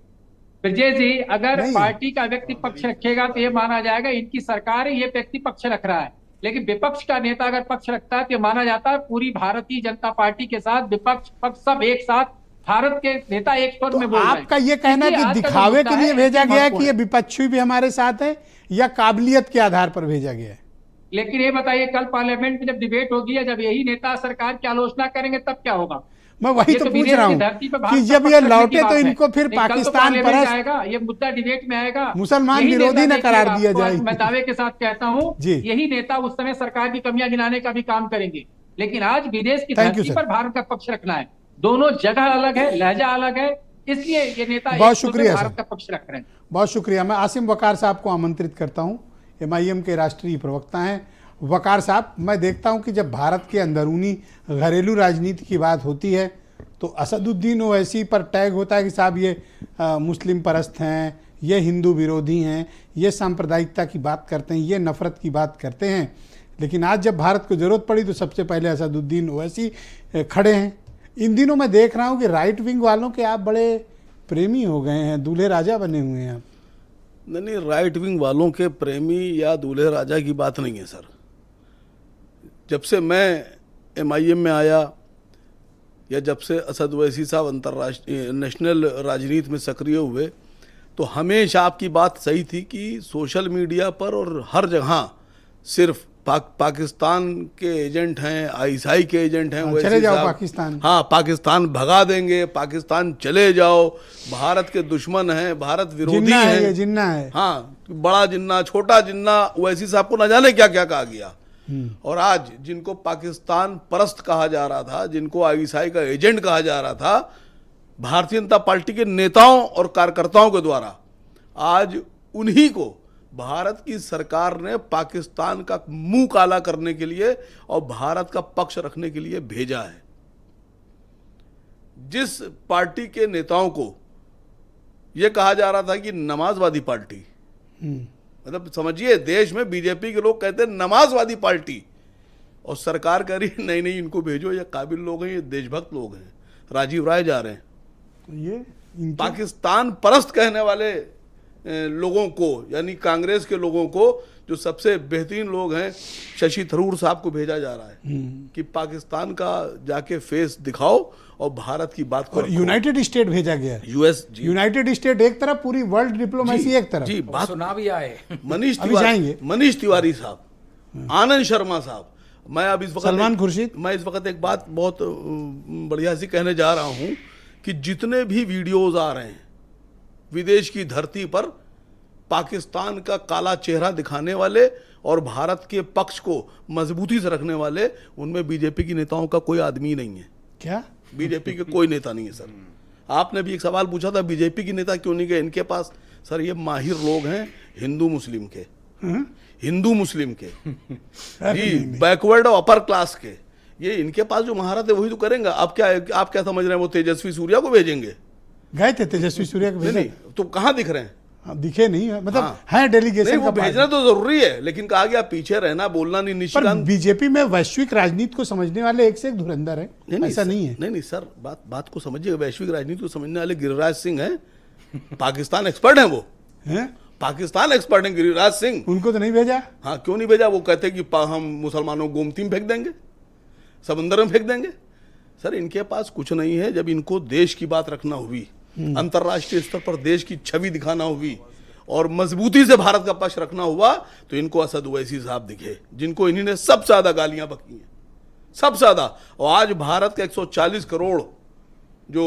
ब्रजेश जी, अगर पार्टी का व्यक्ति पक्ष रखेगा तो ये माना जाएगा इनकी सरकार है, ये व्यक्ति पक्ष रख रहा है। लेकिन विपक्ष का नेता अगर पक्ष रखता है तो माना जाता है पूरी भारतीय जनता पार्टी के साथ विपक्ष पक्ष सब एक साथ, भारत के नेता एक स्वर में बोल रहे हैं। आपका ये कहना है कि दिखावे के लिए भेजा गया है कि ये विपक्षी भी हमारे साथ है, या काबिलियत के आधार पर भेजा गया है? लेकिन ये बताइए, कल पार्लियामेंट में जब डिबेट होगी या जब यही नेता सरकार की आलोचना करेंगे तब क्या होगा? मैं वही तो पूछ रहा हूँ कि जब ये लौटे तो इनको फिर पाकिस्तान पर आएगा, ये मुद्दा डिबेट में आएगा, मुसलमान विरोधी न करार दिया जाए। मैं दावे के साथ कहता हूँ यही नेता उस समय सरकार की कमियां गिनाने का भी काम करेंगे। लेकिन आज विदेश की धरती पर भारत का पक्ष रखना है। दोनों जगह अलग है, लहजा अलग है, इसलिए ये नेता बहुत शुक्रिया भारत का पक्ष रख रहे हैं। बहुत शुक्रिया। मैं आसिम वकार साहब को आमंत्रित करता हूँ, एमआईएम के राष्ट्रीय प्रवक्ता हैं। वकार साहब, मैं देखता हूँ कि जब भारत के अंदरूनी घरेलू राजनीति की बात होती है तो असदुद्दीन ओवैसी पर टैग होता है कि साहब ये मुस्लिम परस्त हैं, ये हिंदू विरोधी हैं, ये सांप्रदायिकता की बात करते हैं, ये नफरत की बात करते हैं। लेकिन आज जब भारत को जरूरत पड़ी तो सबसे पहले असदुद्दीन ओवैसी खड़े हैं। इन दिनों मैं देख रहा हूँ कि राइट विंग वालों के आप बड़े प्रेमी हो गए हैं, दूल्हे राजा बने हुए हैं आप। नहीं, राइट विंग वालों के प्रेमी या दूल्हे राजा की बात नहीं है सर। जब से मैं एमआईएम में आया या जब से असद ओवैसी साहब अंतर्राष्ट्रीय नेशनल राजनीति में सक्रिय हुए तो हमेशा आपकी बात सही थी कि सोशल मीडिया पर और हर जगह सिर्फ पाकिस्तान के एजेंट हैं, आईएसआई के एजेंट हैं। चले जाओ पाकिस्तान। हाँ, पाकिस्तान भगा देंगे, पाकिस्तान चले जाओ, भारत के दुश्मन हैं, भारत विरोधी हैं, ये जिन्ना है। हाँ, बड़ा जिन्ना, छोटा जिन्ना, ओवैसी साहब को न जाने क्या क्या कहा गया। और आज जिनको पाकिस्तान परस्त कहा जा रहा था, जिनको आईएसआई का एजेंट कहा जा रहा था, भारतीय जनता पार्टी के नेताओं और कार्यकर्ताओं के द्वारा आज उन्हीं को भारत की सरकार ने पाकिस्तान का मुंह काला करने के लिए और भारत का पक्ष रखने के लिए भेजा है। जिस पार्टी के नेताओं को यह कहा जा रहा था कि नमाजवादी पार्टी, मतलब समझिए देश में बीजेपी के लोग कहते हैं नमाजवादी पार्टी, और सरकार कह रही नहीं नहीं इनको भेजो, ये काबिल लोग हैं, ये देशभक्त लोग हैं, राजीव राय जा रहे हैं। तो ये पाकिस्तान परस्त कहने वाले लोगों को, यानी कांग्रेस के लोगों को, जो सबसे बेहतरीन लोग हैं, शशि थरूर साहब को भेजा जा रहा है कि पाकिस्तान का जाके फेस दिखाओ और भारत की बात करो। यूनाइटेड स्टेट भेजा गया, यूएस, यूनाइटेड स्टेट एक तरफ, पूरी वर्ल्ड डिप्लोमेसी एक तरफ। जी, बात सुना भी आए। मनीष तिवारी साहब, आनंद शर्मा साहब, मैं अब इस वक्त सलमान खुर्शीद, मैं इस वक्त एक बात बहुत बढ़िया सी कहने जा रहा हूं कि जितने भी वीडियोज आ रहे हैं विदेश की धरती पर पाकिस्तान का काला चेहरा दिखाने वाले और भारत के पक्ष को मजबूती से रखने वाले, उनमें बीजेपी के नेताओं का कोई आदमी नहीं है। क्या बीजेपी के कोई नेता नहीं है सर। आपने भी एक सवाल पूछा था बीजेपी के नेता क्यों नहीं गए इनके पास। सर ये माहिर लोग हैं हिंदू मुस्लिम के, हिंदू मुस्लिम के जी, बैकवर्ड और अपर क्लास के, ये इनके पास जो महारत है वही तो करेंगे। आप क्या समझ रहे हैं वो तेजस्वी सूर्या को भेजेंगे? गए थे तेजस्वी सूर्या को? नहीं, तो कहाँ दिख रहे हैं? हाँ, दिखे नहीं मतलब हाँ। है डेलीगेशन नहीं, वो का भेजना तो जरूरी है, लेकिन कहा गया पीछे रहना, बोलना नहीं। पर निशिकांत बीजेपी में वैश्विक राजनीति को समझने वाले एक से एक धुरंधर है, ऐसा नहीं है। नहीं सर, बात को समझिए। वैश्विक राजनीति को समझने वाले गिरिराज सिंह हैं, पाकिस्तान एक्सपर्ट हैं वो, हैं? पाकिस्तान एक्सपर्ट हैं गिरिराज सिंह। उनको तो नहीं भेजा। हाँ, क्यों नहीं भेजा? वो कहते कि हम मुसलमानों को गोमती में फेंक देंगे, समंदर में फेंक देंगे। सर, इनके पास कुछ नहीं है। जब इनको देश की बात रखना हुई, अंतर्राष्ट्रीय स्तर पर देश की छवि दिखाना हुई और मजबूती से भारत का पक्ष रखना हुआ, तो इनको असद ओवैसी साहब दिखे, जिनको इन्होंने सबसे ज्यादा गालियां बकी हैं, सबसे ज्यादा। और आज भारत के 140 करोड़ जो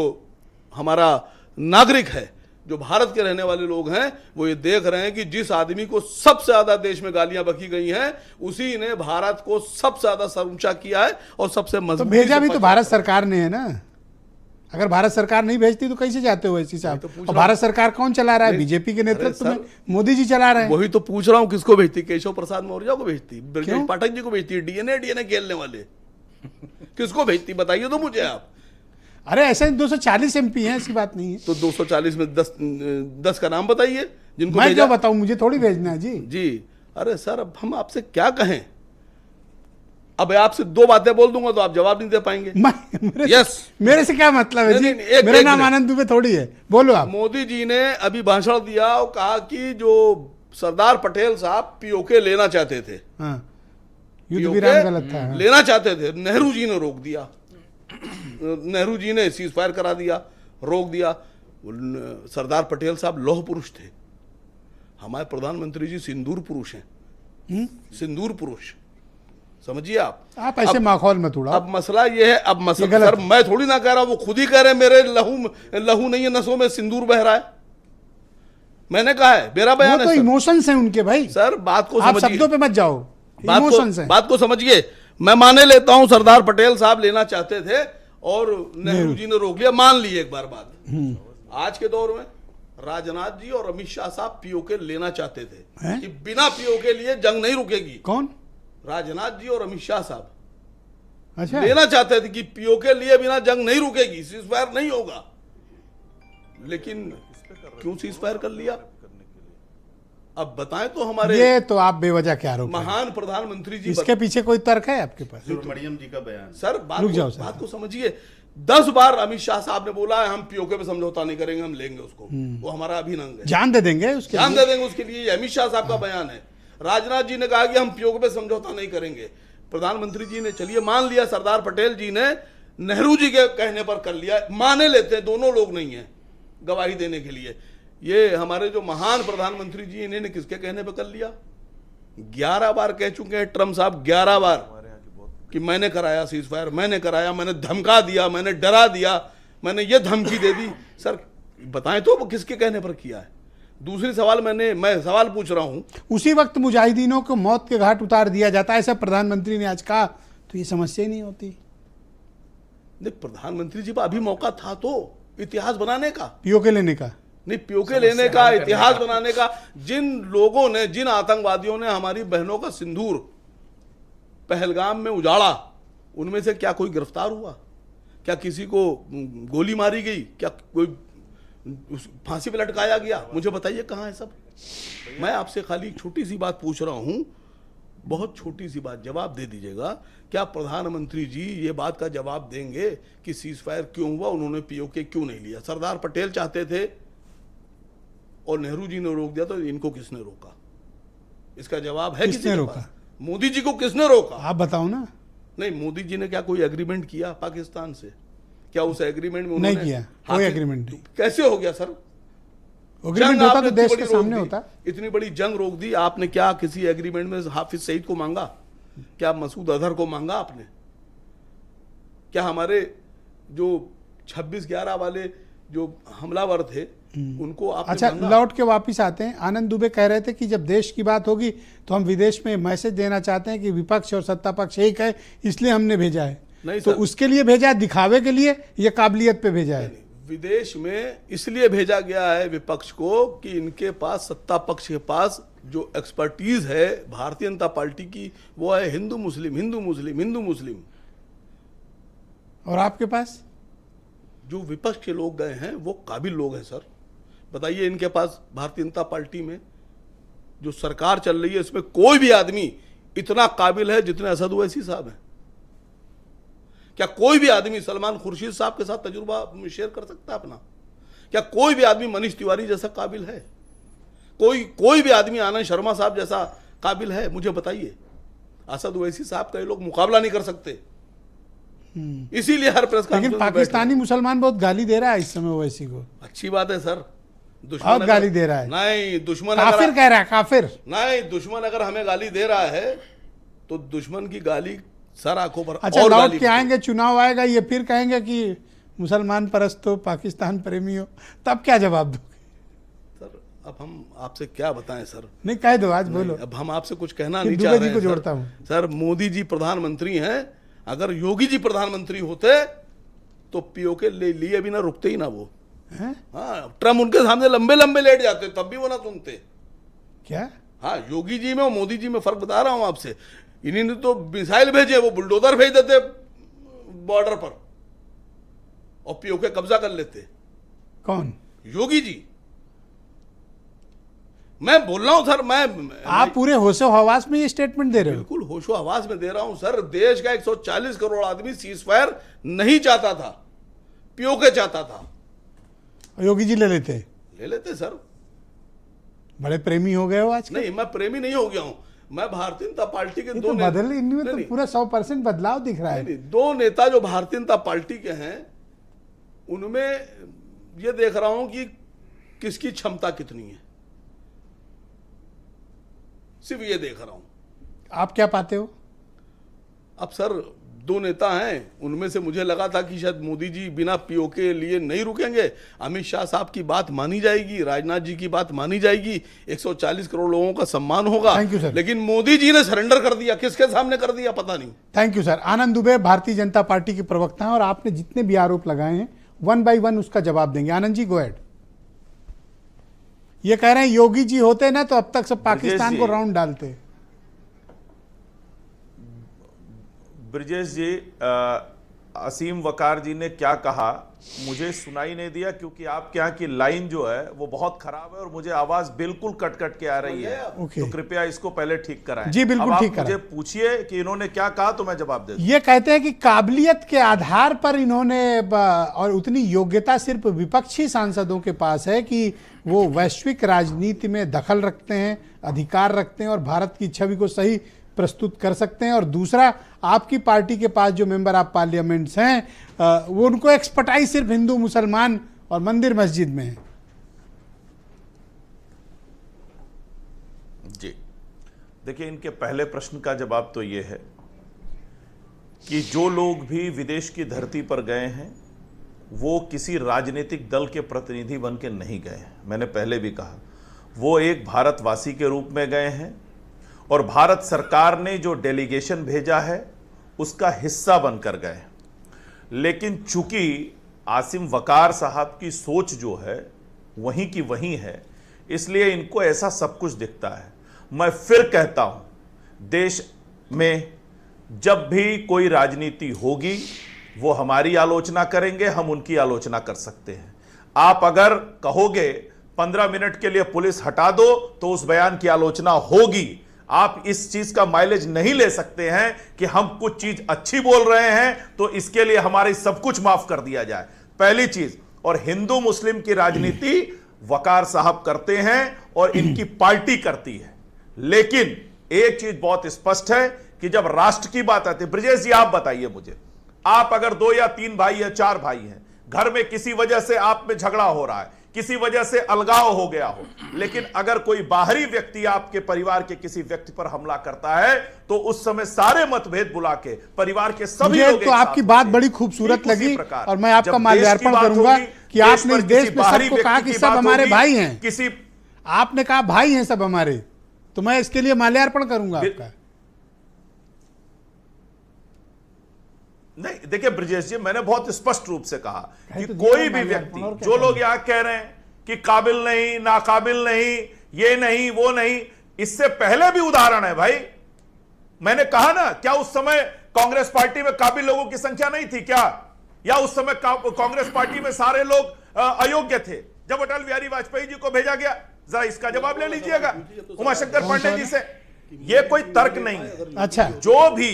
हमारा नागरिक है, जो भारत के रहने वाले लोग हैं, वो ये देख रहे हैं कि जिस आदमी को सबसे ज्यादा देश में गालियां बकी गई हैं, उसी ने भारत को सबसे ज्यादा सर ऊंचा किया है और सबसे तो मजबूत। भेजा भी तो भारत सरकार ने है ना। अगर भारत सरकार नहीं भेजती तो कैसे जाते हो ऐसी साहब? और भारत सरकार कौन चला रहा है? बीजेपी के नेतृत्व में मोदी जी चला रहे हैं। वही तो पूछ रहा हूं, किसको भेजती? केशव प्रसाद मौर्य को भेजती, ब्रजेश पाठक जी को भेजती, डीएनए खेलने वाले किसको भेजती? बताइए तो मुझे आप। अरे ऐसे 240 एमपी हैं, ऐसी बात नहीं है। तो 240 में 10 का नाम बताइए जिनको मैं भेजा। क्यों बताऊं, मुझे थोड़ी भेजना है जी। अरे सर, अब हम आपसे क्या कहें? अब आपसे 2 बातें बोल दूंगा तो आप जवाब नहीं दे पाएंगे। मेरे से क्या मतलब है जी? मेरा नाम आनंद दुबे थोड़ी है, बोलो आप। मोदी जी ने अभी भाषण दिया और कहा कि जो सरदार पटेल साहब पीओके लेना चाहते थे, युद्ध विराम गलत था, लेना चाहते थे, नेहरू जी ने रोक दिया। नेहरू जी ने सीज फायर करा दिया, रोक दिया। सरदार पटेल साहब लौह पुरुष थे, हमारे प्रधानमंत्री जी सिंदूर पुरुष हैं। सिंदूर पुरुष, समझिए आप ऐसे माहौल में थोड़ा। अब मसला ये है, अब मसला सर मैं थोड़ी ना कह रहा, वो खुद ही कह रहे मेरे लहू नहीं है नसों में, सिंदूर बह रहा है। मैंने कहा है, मेरा बयान है। तो इमोशंस हैं उनके भाई। सर बात को आप शब्दों पे मत जाओ, इमोशंस हैं। बात को समझिए। मैं माने लेता हूं सरदार पटेल साहब लेना चाहते थे और नेहरू जी ने रोक लिया, मान ली एक बार बात। आज के दौर में राजनाथ जी और अमित शाह साहब पीओके लेना चाहते थे कि बिना पीओके लिए जंग नहीं रुकेगी। कौन? राजनाथ जी और अमित शाह साहब अच्छा लेना चाहते थे कि पीओके लिए बिना जंग नहीं रुकेगी, सीज फायर नहीं होगा। लेकिन क्यों सीज फायर कर लिया? अब बताएं तो हमारे, ये तो आप बेवजह क्या आरोप महान प्रधानमंत्री जी, इसके पीछे कोई तर्क है आपके पास? सुब्रमण्यम जी का बयान। सर बात को समझिए। 10 बार अमित शाह साहब ने बोला है हम पीओके पे समझौता नहीं करेंगे, हम लेंगे उसको, वो हमारा अभिनंदन है, जान दे देंगे उसके, जान दे देंगे उसके लिए। ये अमित शाह साहब का बयान है। राजनाथ जी ने कहा कि हम पीओके पे समझौता नहीं करेंगे। प्रधानमंत्री जी ने चलिए मान लिया, सरदार पटेल जी ने नेहरू जी के कहने पर कर लिया, माने लेते हैं, दोनों लोग नहीं है गवाही देने के लिए। ये हमारे जो महान प्रधानमंत्री जी, इन्होंने किसके कहने पर कर लिया? 11 बार कह चुके हैं ट्रम्प साहब, 11 बार कि मैंने कराया सीज फायर, मैंने कराया, मैंने धमका दिया, मैंने डरा दिया, मैंने ये धमकी दे दी। सर बताएं तो वो किसके कहने पर किया है? दूसरी सवाल मैं सवाल पूछ रहा हूं, उसी वक्त मुजाहिदीनों को मौत के घाट उतार दिया जाता है, ऐसा प्रधानमंत्री ने आज कहा, तो ये समस्या ही नहीं होती। प्रधानमंत्री जी पर अभी मौका था तो इतिहास बनाने का, पीओके लेने का नहीं, पीओके लेने का, इतिहास बनाने का। जिन लोगों ने, जिन आतंकवादियों ने हमारी बहनों का सिंदूर पहलगाम में उजाड़ा, उनमें से क्या कोई गिरफ्तार हुआ? क्या किसी को गोली मारी गई? क्या कोई फांसी पे लटकाया गया? मुझे बताइए कहां है सब? मैं आपसे खाली एक छोटी सी बात पूछ रहा हूं, बहुत छोटी सी बात, जवाब दे दीजिएगा। क्या प्रधानमंत्री जी ये बात का जवाब देंगे कि सीज फायर क्यों हुआ, उन्होंने पीओके क्यों नहीं लिया? सरदार पटेल चाहते थे और नेहरू जी ने रोक दिया, तो इनको किसने रोका? इसका जवाब है किसने रोका? मोदी जी को किसने रोका? आप बताओ ना। नहीं, मोदी जी ने क्या कोई एग्रीमेंट किया पाकिस्तान से? क्या उस एग्रीमेंट में नहीं किया, कोई एग्रीमेंट नहीं। कैसे हो गया सर? एग्रीमेंट होता तो देश के सामने होता। इतनी बड़ी जंग रोक दी आपने, क्या किसी एग्रीमेंट में हाफिज सईद को मांगा? क्या मसूद अजहर को मांगा आपने? क्या हमारे जो 26/11 वाले जो हमलावर थे उनको आपने अच्छा मांगा? लौट के वापिस आते हैं। आनंद दुबे कह रहे थे कि जब देश की बात होगी तो हम विदेश में मैसेज देना चाहते हैं कि विपक्ष और सत्ता पक्ष एक है, इसलिए हमने भेजा है। नहीं तो सर, उसके लिए भेजा है, दिखावे के लिए, या काबिलियत पे भेजा है? विदेश में इसलिए भेजा गया है विपक्ष को कि इनके पास, सत्ता पक्ष के पास जो एक्सपर्टीज है भारतीय जनता पार्टी की, वो है हिंदू मुस्लिम, हिंदू मुस्लिम, हिंदू मुस्लिम। और आपके पास जो विपक्ष के लोग गए हैं वो काबिल लोग हैं सर। बताइए, इनके पास भारतीय जनता पार्टी में जो सरकार चल रही है इसमें कोई भी आदमी इतना काबिल है जितने असद ओवैसी साहब हैं? क्या कोई भी आदमी सलमान खुर्शीद साहब के साथ तजुर्बा शेयर कर सकता है अपना? क्या कोई भी आदमी मनीष तिवारी जैसा काबिल है? कोई भी आदमी आनंद शर्मा साहब जैसा काबिल है? मुझे बताइए। असद ओवैसी साहब का ये लोग मुकाबला नहीं कर सकते, इसीलिए हर प्रेस कॉन्फ्रेंस लेकिन पाकिस्तानी मुसलमान बहुत गाली दे रहा है इस समय ओवैसी को। अच्छी बात है सर, बहुत गाली दे रहा है। नहीं, दुश्मन काफिर कह रहा है, काफिर नहीं, दुश्मन अगर हमें गाली दे रहा है तो दुश्मन की गाली सर आंखों पर। अच्छा, लौट के आएंगे, चुनाव आएगा, ये फिर कहेंगे कि मुसलमान परस्त हो, पाकिस्तान प्रेमी हो, तब क्या जवाब दोगे? सर अब हम आपसे क्या बताएं सर? नहीं कह दो, आज बोलो। अब हम आपसे कुछ कहना नहीं चाह रहे हैं। जोड़ता हूं सर, मोदी जी प्रधानमंत्री हैं, अगर योगी जी प्रधानमंत्री होते तो पीओके ले लिए बिना रुकते ही ना वो। हाँ, ट्रम्प उनके सामने लंबे लंबे लेट जाते तब भी वो ना सुनते। क्या? हाँ, योगी जी में और मोदी जी में फर्क बता रहा हूं आपसे। इन्होंने तो मिसाइल भेजे, वो बुलडोजर भेज देते बॉर्डर पर और पीओके कब्जा कर लेते। कौन? योगी जी। मैं बोल रहा हूं सर, आप पूरे होशो हवास में ये स्टेटमेंट दे रहे हो? बिल्कुल होशो हवास में दे रहा हूं सर। देश का 140 करोड़ आदमी सीज फायर नहीं चाहता था, पीओके चाहता था। योगी जी ले लेते सर। बड़े प्रेमी हो गए हो आज? नहीं, मैं प्रेमी नहीं हो गया हूं, मैं भारतीय जनता पार्टी के दो बदल, इनमें तो पूरा 100% बदलाव दिख रहा है। दो नेता जो भारतीय जनता पार्टी के हैं उनमें ये देख रहा हूं कि किसकी क्षमता कितनी है, सिर्फ ये देख रहा हूं। आप क्या पाते हो? अब सर, दो नेता हैं, उनमें से मुझे लगा था कि शायद मोदी जी बिना पीओके के लिए नहीं रुकेंगे, अमित शाह साहब की बात मानी जाएगी, राजनाथ जी की बात मानी जाएगी, 140 करोड़ लोगों का सम्मान होगा। Thank you sir. लेकिन मोदी जी ने सरेंडर कर दिया, किसके सामने कर दिया पता नहीं। Thank you sir. Anand Dubey Bharatiya Janata party के प्रवक्ता हैं और आपने जितने भी आरोप लगाए हैं वन बाय वन उसका जवाब देंगे। आनंद जी, गो हेड। ये कह रहे हैं योगी जी होते ना तो अब तक सब पाकिस्तान को राउंड डालते। ब्रिजेश जी, असीम वकार जी ने क्या कहा मुझे सुनाई नहीं दिया, क्योंकि आपके यहाँ की लाइन जो है वो बहुत खराब है और मुझे आवाज बिल्कुल कट कट के आ रही है। तो कृपया इसको पहले ठीक कराएं। जी बिल्कुल ठीक कराएं। मुझे पूछिए कि इन्होंने क्या कहा तो मैं जवाब दे दूं। ये कहते हैं कि काबिलियत के आधार पर इन्होंने, और उतनी योग्यता सिर्फ विपक्षी सांसदों के पास है कि वो वैश्विक राजनीति में दखल रखते हैं, अधिकार रखते हैं और भारत की छवि को सही प्रस्तुत कर सकते हैं। और दूसरा, आपकी पार्टी के पास जो मेंबर ऑफ पार्लियामेंट्स हैं वो उनको एक्सपर्टाइज सिर्फ हिंदू, मुसलमान और मंदिर मस्जिद में है। जी देखिए, इनके पहले प्रश्न का जवाब तो ये है कि जो लोग भी विदेश की धरती पर गए हैं वो किसी राजनीतिक दल के प्रतिनिधि बन के नहीं गए हैं। मैंने पहले भी कहा, वो एक भारतवासी के रूप में गए हैं और भारत सरकार ने जो डेलीगेशन भेजा है उसका हिस्सा बनकर गए। लेकिन चूंकि आसिम वकार साहब की सोच जो है वहीं की वहीं है, इसलिए इनको ऐसा सब कुछ दिखता है। मैं फिर कहता हूं, देश में जब भी कोई राजनीति होगी वो हमारी आलोचना करेंगे, हम उनकी आलोचना कर सकते हैं। आप अगर कहोगे 15 मिनट के लिए पुलिस हटा दो तो उस बयान की आलोचना होगी। आप इस चीज का माइलेज नहीं ले सकते हैं कि हम कुछ चीज अच्छी बोल रहे हैं तो इसके लिए हमारी सब कुछ माफ कर दिया जाए, पहली चीज। और हिंदू मुस्लिम की राजनीति वकार साहब करते हैं और इनकी पार्टी करती है। लेकिन एक चीज बहुत स्पष्ट है कि जब राष्ट्र की बात आती है, ब्रजेश जी आप बताइए मुझे, आप अगर 2 या 3 भाई या 4 भाई हैं, घर में किसी वजह से आप में झगड़ा हो रहा है, किसी वजह से अलगाव हो गया हो, लेकिन अगर कोई बाहरी व्यक्ति आपके परिवार के किसी व्यक्ति पर हमला करता है तो उस समय सारे मतभेद बुला के परिवार के सभी लोग तो आपकी बात बड़ी खूबसूरत लगी और मैं आपका माल्यार्पण करूंगा कि आपने इस देश में सबको कहा कि सब हमारे भाई हैं। किसी आपने कहा भाई हैं सब हमारे, तो मैं इसके लिए माल्यार्पण करूंगा आपका। नहीं, देखिए ब्रजेश जी, मैंने बहुत स्पष्ट रूप से कहा कि कोई भी व्यक्ति, जो लोग यहां कह रहे हैं कि काबिल नहीं, नाकाबिल नहीं, ये नहीं, वो नहीं, इससे पहले भी उदाहरण है भाई। मैंने कहा ना, क्या उस समय कांग्रेस पार्टी में काबिल लोगों की संख्या नहीं थी क्या? या उस समय कांग्रेस पार्टी में सारे लोग अयोग्य थे? जब अटल बिहारी वाजपेयी जी को भेजा गया? जरा इसका जवाब ले लीजिएगा उमाशंकर पांडे जी से। ये कोई तर्क नहीं है। अच्छा, जो भी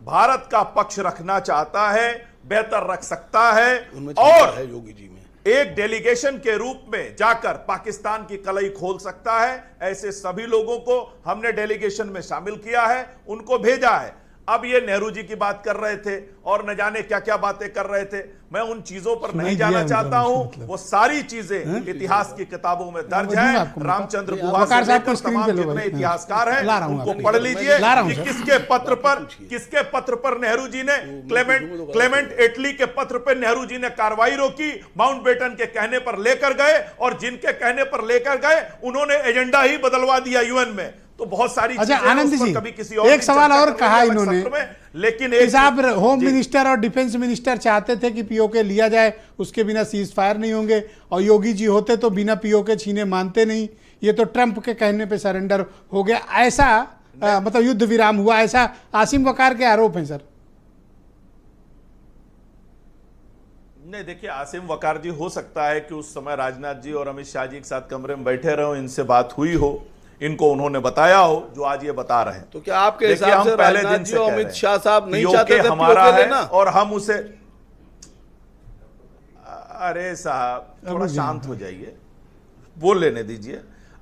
भारत का पक्ष रखना चाहता है बेहतर रख सकता है, और योगी जी में एक डेलीगेशन के रूप में जाकर पाकिस्तान की कलई खोल सकता है। ऐसे सभी लोगों को हमने डेलीगेशन में शामिल किया है, उनको भेजा है। अब ये नेहरू जी की बात कर रहे थे और न जाने क्या क्या बातें कर रहे थे, मैं उन चीजों पर नहीं जाना चाहता हूं। वो सारी चीजें इतिहास की किताबों में दर्ज हैं। रामचंद्र गुहा से लेकर तमाम जितने इतिहासकार हैं उनको पढ़ लीजिए कि किसके पत्र पर नेहरू जी ने, क्लेमेंट एटली के पत्र पर नेहरू जी ने कार्रवाई रोकी, माउंटबेटन के कहने पर लेकर गए, और जिनके कहने पर लेकर गए उन्होंने एजेंडा ही बदलवा दिया यूएन में। तो बहुत सारी अच्छा चीजें आनंद जी, कभी किसी और एक सवाल और कहा इन्होंने, लेकिन आप होम मिनिस्टर और डिफेंस मिनिस्टर चाहते थे कि पीओके लिया जाए, उसके बिना सीज फायर नहीं होंगे, और योगी जी होते तो बिना पीओके छीने मानते नहीं, ये तो ट्रंप के कहने पे सरेंडर हो गया, ऐसा मतलब युद्ध विराम हुआ, ऐसा आसिम वकार के आरोप हैं सर। नहीं, देखिए आसिम वकार जी, हो सकता है कि उस समय राजनाथ जी और अमित शाह जी एक साथ कमरे में बैठे रहे हो, इनसे बात हुई हो, इनको उन्होंने बताया हो जो आज ये बता रहे हैं। तो क्या आपके हिसाब से पहले राजनाथ दिन जी से और कह अमित रहे शाह साहब नहीं पीओके चाहते थे हमारा पीओके है लेना? और हम उसे, अरे साहब थोड़ा शांत हो जाइए, बोल लेने दीजिए।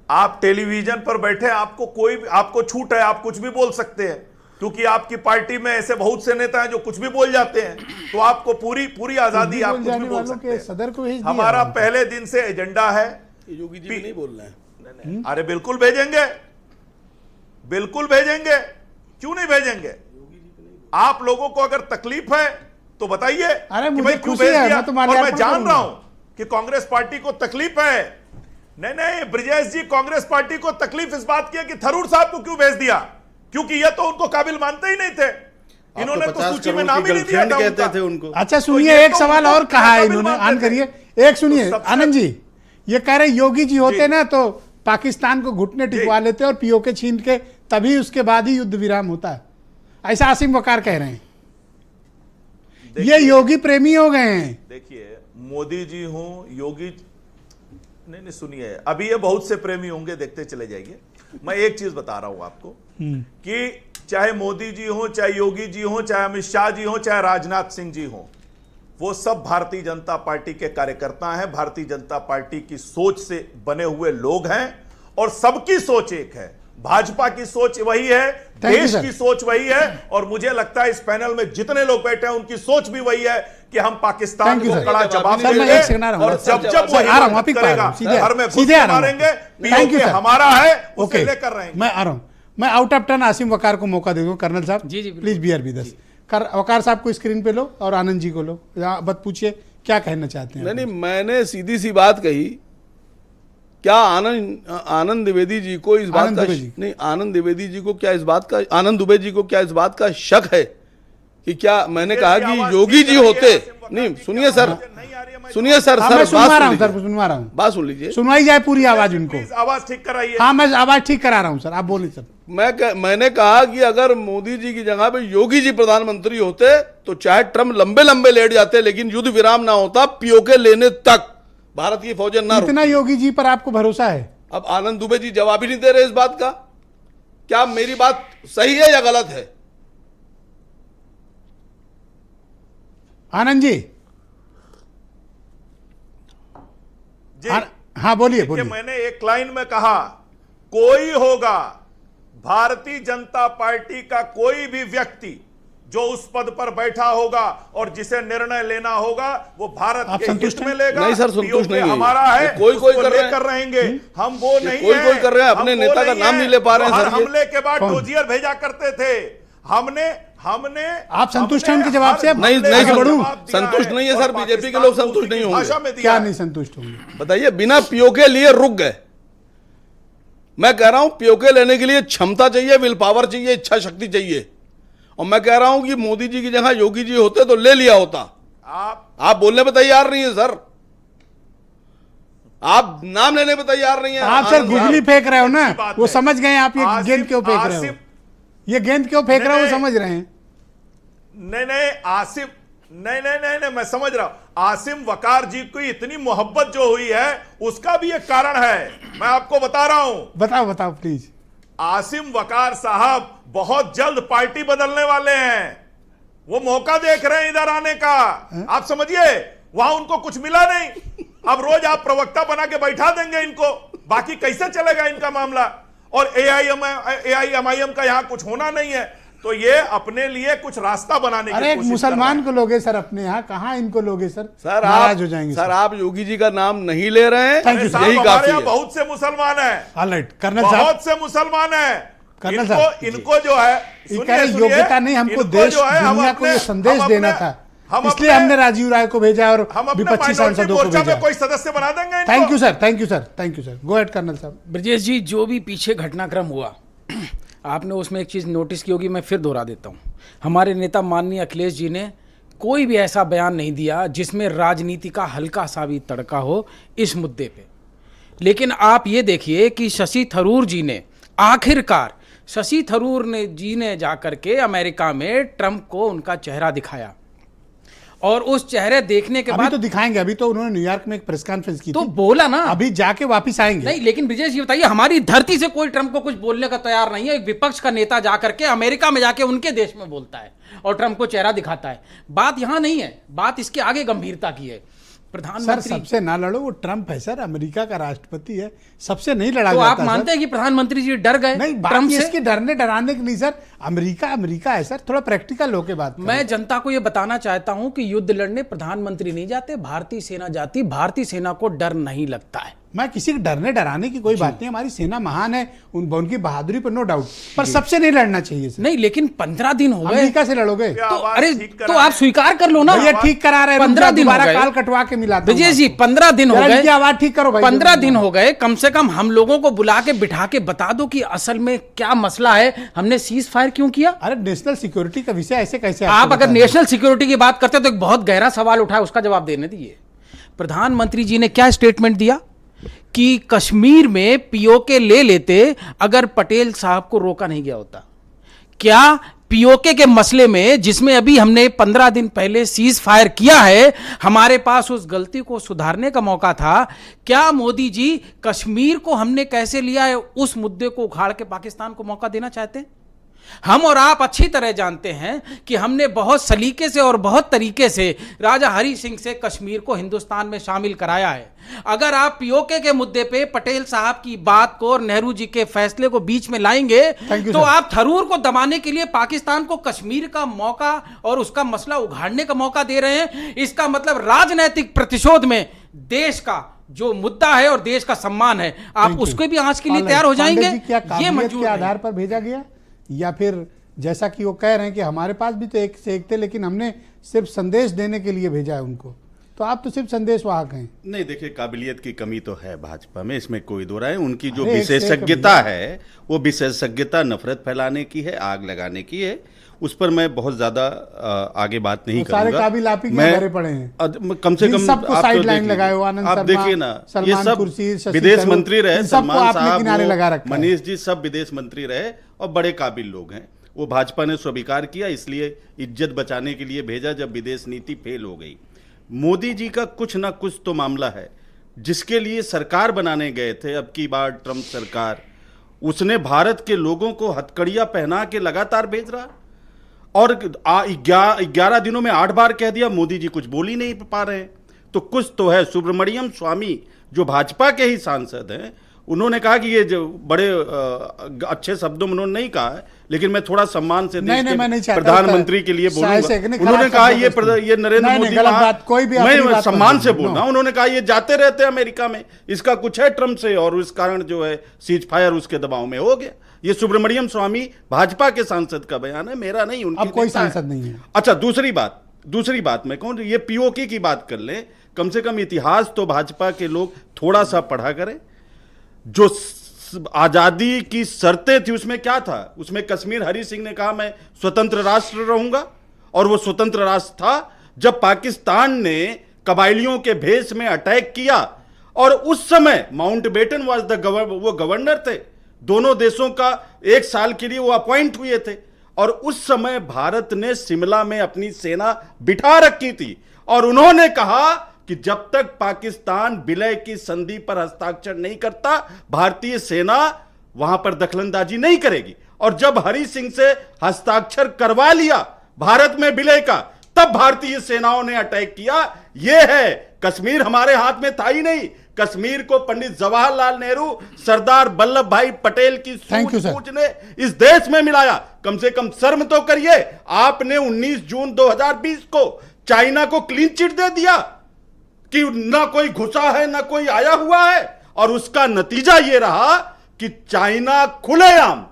आप टेलीविजन पर बैठे, आपको छूट है, आप कुछ भी बोल सकते हैं, क्योंकि आपकी पार्टी में ऐसे बहुत से नेता हैं जो कुछ भी बोल जाते हैं, तो आपको पूरी आजादी, आप कुछ भी बोल सकते हैं। सदर को भेज दिया हमारा पहले दिन से एजेंडा है। योगी जी भी नहीं बोल रहे हैं। अरे बिल्कुल भेजेंगे, बिल्कुल भेजेंगे, क्यों नहीं भेजेंगे? आप लोगों को अगर तकलीफ है तो बताइए कि भाई क्यों भेज दिया। और मैं जान रहा हूं कि कांग्रेस पार्टी को तकलीफ है। नहीं, ब्रिजेश जी, कांग्रेस पार्टी को तकलीफ इस बात की है कि थरूर साहब को क्यों भेज दिया, क्योंकि ये तो उनको काबिल मानते ही नहीं थे। इन्होंने तो सूची में नाम ही नहीं दिया था कहते थे उनको। अच्छा सुनिए, एक सवाल और कहा है इन्होंने, ऑन करिए, एक सुनिए आनंद जी, ये कह रहे योगी जी होते ना तो पाकिस्तान को घुटने टिकवा लेते और पीओके छीन के तभी उसके बाद ही युद्ध विराम होता है, ऐसा आसिम वकार कह रहे हैं। ये योगी प्रेमी हो गए हैं। देखिए, मोदी जी हूं, योगी, नहीं सुनिए, अभी ये बहुत से प्रेमी होंगे, देखते चले जाइए। मैं एक चीज बता रहा हूं आपको कि चाहे मोदी जी हो, चाहे योगी जी हो, चाहे अमित शाह जी हो, चाहे राजनाथ सिंह जी हो, वो सब भारतीय जनता पार्टी के कार्यकर्ता हैं, भारतीय जनता पार्टी की सोच से बने हुए लोग हैं, और सबकी सोच एक है। भाजपा की सोच वही है, देश की सोच वही है, और मुझे लगता है इस पैनल में जितने लोग बैठे हैं उनकी सोच भी वही है कि हम पाकिस्तान को कड़ा जवाब देंगे, और जब वो हिम्मत करेगा घर में घुस मारेंगे, पीओके हमारा है, उसे लेकर रहेंगे। मैं आ रहा हूं, मैं आउट ऑफ टर्न आसिम वकार को मौका दे दूं। कर्नल साहब प्लीज BRB 10 वकार साहब को स्क्रीन पे लो और आनंद जी को लो, बत पूछिए क्या कहना चाहते हैं। नहीं, मैंने सीधी सी बात कही, क्या आनंद द्विवेदी जी को इस बात का नहीं, आनंद द्विवेदी जी को क्या इस बात का, आनंद दुबे जी को क्या इस बात का शक है कि क्या मैंने कहा कि योगी जी होते, नहीं सुनिए सर, सुनिए सर, मैं सुनवा रहा हूं, बात सुन लीजिए, सुनवाई जाए पूरी आवाज उनको, आवाज ठीक कराइए। हाँ, मैं आवाज ठीक करा रहा हूं सर, आप बोलिए सर। मैंने कहा कि अगर मोदी जी की जगह पे योगी जी प्रधानमंत्री होते तो चाहे ट्रम्प लंबे लंबे लेट जाते, लेकिन युद्ध विराम ना होता, पीओके लेने तक भारत की फौजें ना। इतना योगी जी पर आपको भरोसा है? अब आनंद दुबे जी जवाब ही नहीं दे रहे इस बात का। क्या मेरी बात सही है या गलत है? आनंद जी, हाँ बोलिए। मैंने एक लाइन में कहा, कोई होगा भारतीय जनता पार्टी का कोई भी व्यक्ति जो उस पद पर बैठा होगा और जिसे निर्णय लेना होगा वो भारत के हित में लेगा। नहीं सर, संतुष्ट नहीं है, हमारा है, कोई कर रहेंगे हम, वो नहीं कोई कर रहे हैं, अपने नेता का नाम नहीं ले पा रहे हैं सर। हमले के बाद डोजियर भेजा करते थे, हमने आप संतुष्ट हैं उनके जवाब से? नहीं संतुष्ट नहीं है सर, बीजेपी के लोग संतुष्ट नहीं होंगे। क्या नहीं संतुष्ट होंगे बताइए? बिना पीओके लिए रुक गए। मैं कह रहा हूं पीओके लेने के लिए क्षमता चाहिए, विल पावर चाहिए, इच्छा शक्ति चाहिए, और मैं कह रहा हूं कि मोदी जी की जगह योगी जी होते तो ले लिया होता। आप बोलने पे तैयार नहीं है सर, आप नाम लेने पे तैयार नहीं है। आप सर गुगली फेंक रहे हो ना, वो समझ गए आप ये गेंद क्यों फेंक रहे हो, ये गेंद क्यों फेंक रहे हो वो समझ रहे हैं। नहीं, नहीं नहीं नहीं नहीं, मैं समझ रहा हूं। आसिम वकार जी को इतनी मोहब्बत जो हुई है उसका भी एक कारण है, मैं आपको बता रहा हूं। बताओ बताओ प्लीज। आसिम वकार साहब बहुत जल्द पार्टी बदलने वाले हैं, वो मौका देख रहे हैं इधर आने का। आप समझिए, वहां उनको कुछ मिला नहीं, अब रोज आप प्रवक्ता बना के बैठा देंगे इनको, बाकी कैसे चलेगा इनका मामला। और AIMIM का यहां कुछ होना नहीं है, तो ये अपने लिए कुछ रास्ता बनाने की अरे एक कोशिश मुसलमान को लोगे सर अपने यहाँ, कहाँ इनको लोगे सर? सर नाराज हो जाएंगे सर, आप योगी जी का नाम नहीं ले रहे हैं, Thank you, sir. यही हमारे काफी यहाँ है। बहुत से मुसलमान हैं, ऑलराइट कर्नल साहब, बहुत से मुसलमान हैं। कर्नल साहब, इनको जो है, ये सुनिए, कह रहे सुनिए, योग्यता नहीं, हमको इनको देश जो है, हम दुनिया को ये अपने- संदेश हम देना अपने- था, इसलिए हमने राजीव राय को भेजा और हम अपने विपक्षी माइनॉरिटी सांसदों को मोर्चा भेजा। में कोई सदस्य बना देंगे इनको। Thank you sir, thank you sir, thank you sir. Go ahead colonel साहब। ब्रजेश जी, जो भी पीछे घटनाक्रम हुआ, आपने उसमें एक चीज़ नोटिस की होगी, मैं फिर दोहरा देता हूँ। हमारे नेता माननीय अखिलेश जी ने कोई भी ऐसा बयान नहीं दिया जिसमें राजनीति का हल्का सा भी तड़का हो इस मुद्दे पे। लेकिन आप ये देखिए कि शशि थरूर जी ने आखिरकार, शशि थरूर ने जी ने जाकर के अमेरिका में ट्रंप को उनका चेहरा दिखाया, और उस चेहरे देखने के अभी बाद तो दिखाएंगे, अभी तो उन्होंने न्यूयॉर्क में एक प्रेस कॉन्फ्रेंस की तो थी, बोला ना, अभी जाके वापिस आएंगे। नहीं, लेकिन ब्रिजेश जी बताइए, हमारी धरती से कोई ट्रंप को कुछ बोलने का तैयार नहीं है। एक विपक्ष का नेता जाकर के अमेरिका में जाके उनके देश में बोलता है और ट्रंप को चेहरा दिखाता है। बात यहां नहीं है, बात इसके आगे गंभीरता की है। सर प्रधानमंत्री, सबसे ना लड़ो, वो ट्रंप है सर, अमेरिका का राष्ट्रपति है, सबसे नहीं लड़ा तो जाता। आप मानते हैं कि प्रधानमंत्री जी डर गए नहीं, बात ट्रंप ये से? इसके डरने डराने की नहीं सर, अमेरिका है सर, थोड़ा प्रैक्टिकल होके बात करें। मैं जनता को यह बताना चाहता हूं कि युद्ध लड़ने प्रधानमंत्री नहीं जाते, भारतीय सेना जाती। भारतीय सेना को डर नहीं लगता है। मैं किसी के डरने डराने की कोई बात नहीं, हमारी सेना महान है, उनकी बहादुरी पर नो डाउट, पर सबसे नहीं लड़ना चाहिए सर। नहीं, लेकिन 15 दिन हो गए अमेरिका से लड़ोगे तो अरे तो आप स्वीकार कर लो ना। भैया, ठीक करा रहे हैं, 15 दिन हो दोबारा गए, काल कटवा के मिलाता हूं ब्रजेश जी, आपको। 15 दिन हो जरा गए, इनकी आवाज ठीक करो भाई। 15 दिन हो गए, कम से कम हम लोगों को बुला के बिठा के बता दो कि असल में क्या मसला है, हमने सीज फायर क्यों किया। अरे नेशनल सिक्योरिटी का विषय ऐसे कैसे आप आपको अगर बता दें? नेशनल सिक्योरिटी की बात करते तो एक बहुत गहरा सवाल उठाया, उसका जवाब देने दीजिए। प्रधानमंत्री जी ने क्या स्टेटमेंट दिया कि कश्मीर में पीओके ले लेते अगर पटेल साहब को रोका नहीं गया होता। क्या पीओके के मसले में, जिसमें अभी हमने 15 दिन पहले सीज फायर किया है, हमारे पास उस गलती को सुधारने का मौका था? क्या मोदी जी कश्मीर को हमने कैसे लिया है, उस मुद्दे को उखाड़ के पाकिस्तान को मौका देना चाहते हैं? हम और आप अच्छी तरह जानते हैं कि हमने बहुत सलीके से और बहुत तरीके से राजा हरि सिंह से कश्मीर को हिंदुस्तान में शामिल कराया है। अगर आप पीओके के मुद्दे पे पटेल साहब की बात को और नेहरू जी के फैसले को बीच में लाएंगे तो आप थरूर को दबाने के लिए पाकिस्तान को कश्मीर का मौका और उसका मसला उघाड़ने का मौका दे रहे हैं। इसका मतलब राजनैतिक प्रतिशोध में देश का जो मुद्दा है और देश का सम्मान है, आप उसको भी आंच के लिए तैयार हो जाएंगे? ये मंजूर के आधार पर भेजा गया, या फिर जैसा कि वो कह रहे हैं कि हमारे पास भी तो एक से एक थे, लेकिन हमने सिर्फ संदेश देने के लिए भेजा है उनको, तो आप तो सिर्फ संदेश वाहक हैं। नहीं, देखिए, काबिलियत की कमी तो है भाजपा में, इसमें कोई दो राय। उनकी जो अरे एक से एक विशेषज्ञता है, वो विशेषज्ञता नफरत फैलाने की है, आग लगाने की है। उस पर मैं बहुत ज्यादा आगे बात नहीं करूंगा। सारे काबिल आप ही के भरे पड़े हैं, कम से कम सबको आप साइड तो लाइन देखिए, लगाए हो, आनंद आप शर्मा, देखिए ना, ये सलमान सब खुर्शीद, शशि विदेश थरूर, मंत्री रहे, इन सबको सलमान आपने साहब, किनारे लगा रखा है। मनीष जी, सब विदेश मंत्री रहे और बड़े काबिल लोग हैं। वो भाजपा ने स्वीकार किया, इसलिए इज्जत बचाने के लिए भेजा जब विदेश नीति फेल हो गई। मोदी जी का कुछ ना कुछ तो मामला है, जिसके लिए सरकार बनाने गए थे अब की बार ट्रंप सरकार, उसने भारत के लोगों को हथकड़ियां पहना के लगातार भेज रहा, और 11 दिनों में 8 बार कह दिया। मोदी जी कुछ बोल ही नहीं पा रहे हैं, तो कुछ तो है। सुब्रमण्यम स्वामी जो भाजपा के ही सांसद हैं, उन्होंने कहा कि ये जो बड़े अच्छे शब्दों में उन्होंने नहीं कहा है, लेकिन मैं थोड़ा सम्मान से प्रधानमंत्री के लिए बोलूंगा। उन्होंने कहा ये नरेंद्र मोदी, मैं सम्मान से बोल रहा हूं, उन्होंने कहा ये जाते रहते हैं अमेरिका में, इसका कुछ है ट्रंप से, और इस कारण जो है सीज फायर उसके दबाव में हो गया। ये सुब्रमण्यम स्वामी भाजपा के सांसद का बयान है, मेरा नहीं, उनकी। अब कोई सांसद नहीं है। अच्छा, दूसरी बात मैं कहूं, ये पीओके की बात कर लें, कम से कम इतिहास तो भाजपा के लोग थोड़ा सा पढ़ा करें। जो आजादी की शर्तें थी उसमें क्या था? उसमें कश्मीर हरि सिंह ने कहा मैं स्वतंत्र राष्ट्र रहूंगा, और वो स्वतंत्र राष्ट्र था जब पाकिस्तान ने कबायलियों के भेष में अटैक किया, और उस समय माउंटबेटन वो गवर्नर थे। दोनों देशों का 1 साल के लिए वो अपॉइंट हुए थे। और उस समय भारत ने शिमला में अपनी सेना बिठा रखी थी और उन्होंने कहा कि जब तक पाकिस्तान विलय की संधि पर हस्ताक्षर नहीं करता, भारतीय सेना वहां पर दखलंदाजी नहीं करेगी। और जब हरि सिंह से हस्ताक्षर करवा लिया भारत में विलय का, तब भारतीय सेनाओं ने अटैक किया। यह है, कश्मीर हमारे हाथ में था ही नहीं। कश्मीर को पंडित जवाहरलाल नेहरू, सरदार वल्लभ भाई पटेल की सूझबूझ ने इस देश में मिलाया। कम से कम शर्म तो करिए, आपने 19 जून 2020 को चाइना को क्लीन चिट दे दिया कि ना कोई घुसा है ना कोई आया हुआ है, और उसका नतीजा यह रहा कि चाइना खुलेआम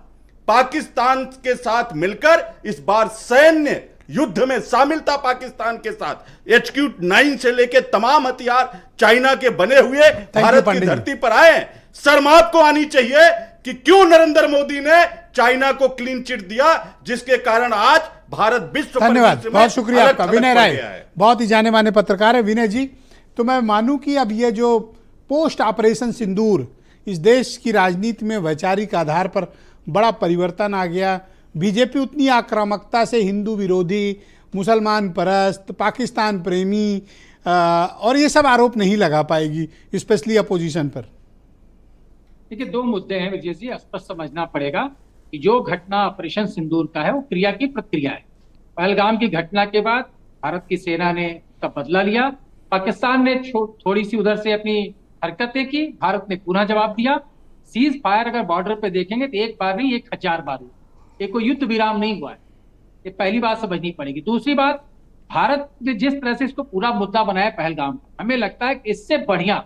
पाकिस्तान के साथ मिलकर इस बार सैन्य युद्ध में शामिल था। पाकिस्तान के साथ HQ-9 से लेकर तमाम हथियार चाइना के बने हुए भारत की धरती पर आए। शर्म आपको आनी चाहिए कि क्यों नरेंद्र मोदी ने चाइना को क्लीन चिट दिया, जिसके कारण आज भारत विश्व। धन्यवाद, बहुत शुक्रिया आपका। विनय राय बहुत ही जाने माने पत्रकार है। विनय जी, तो मैं मानूं कि अब ये जो पोस्ट ऑपरेशन सिंदूर इस देश की राजनीति में वैचारिक आधार पर बड़ा परिवर्तन आ गया। बीजेपी उतनी आक्रामकता से हिंदू विरोधी, मुसलमान परस्त, पाकिस्तान प्रेमी और ये सब आरोप नहीं लगा पाएगी, स्पेशली अपोजिशन पर। देखिए, दो मुद्दे हैं विजय जी, स्पष्ट समझना पड़ेगा कि जो घटना ऑपरेशन सिंदूर का है वो क्रिया की प्रक्रिया है। पहलगाम की घटना के बाद भारत की सेना ने उसका बदला लिया, पाकिस्तान ने थोड़ी सी उधर से अपनी हरकतें की, भारत ने पुनः जवाब दिया। सीज फायर अगर बॉर्डर पे देखेंगे तो एक बार नहीं 1000 बार हुआ, ये कोई युद्ध विराम नहीं हुआ है। ये पहली बात समझनी पड़ेगी। दूसरी बात, भारत ने जिस तरह से इसको पूरा मुद्दा बनाया पहलगाम, हमें लगता है कि इससे बढ़िया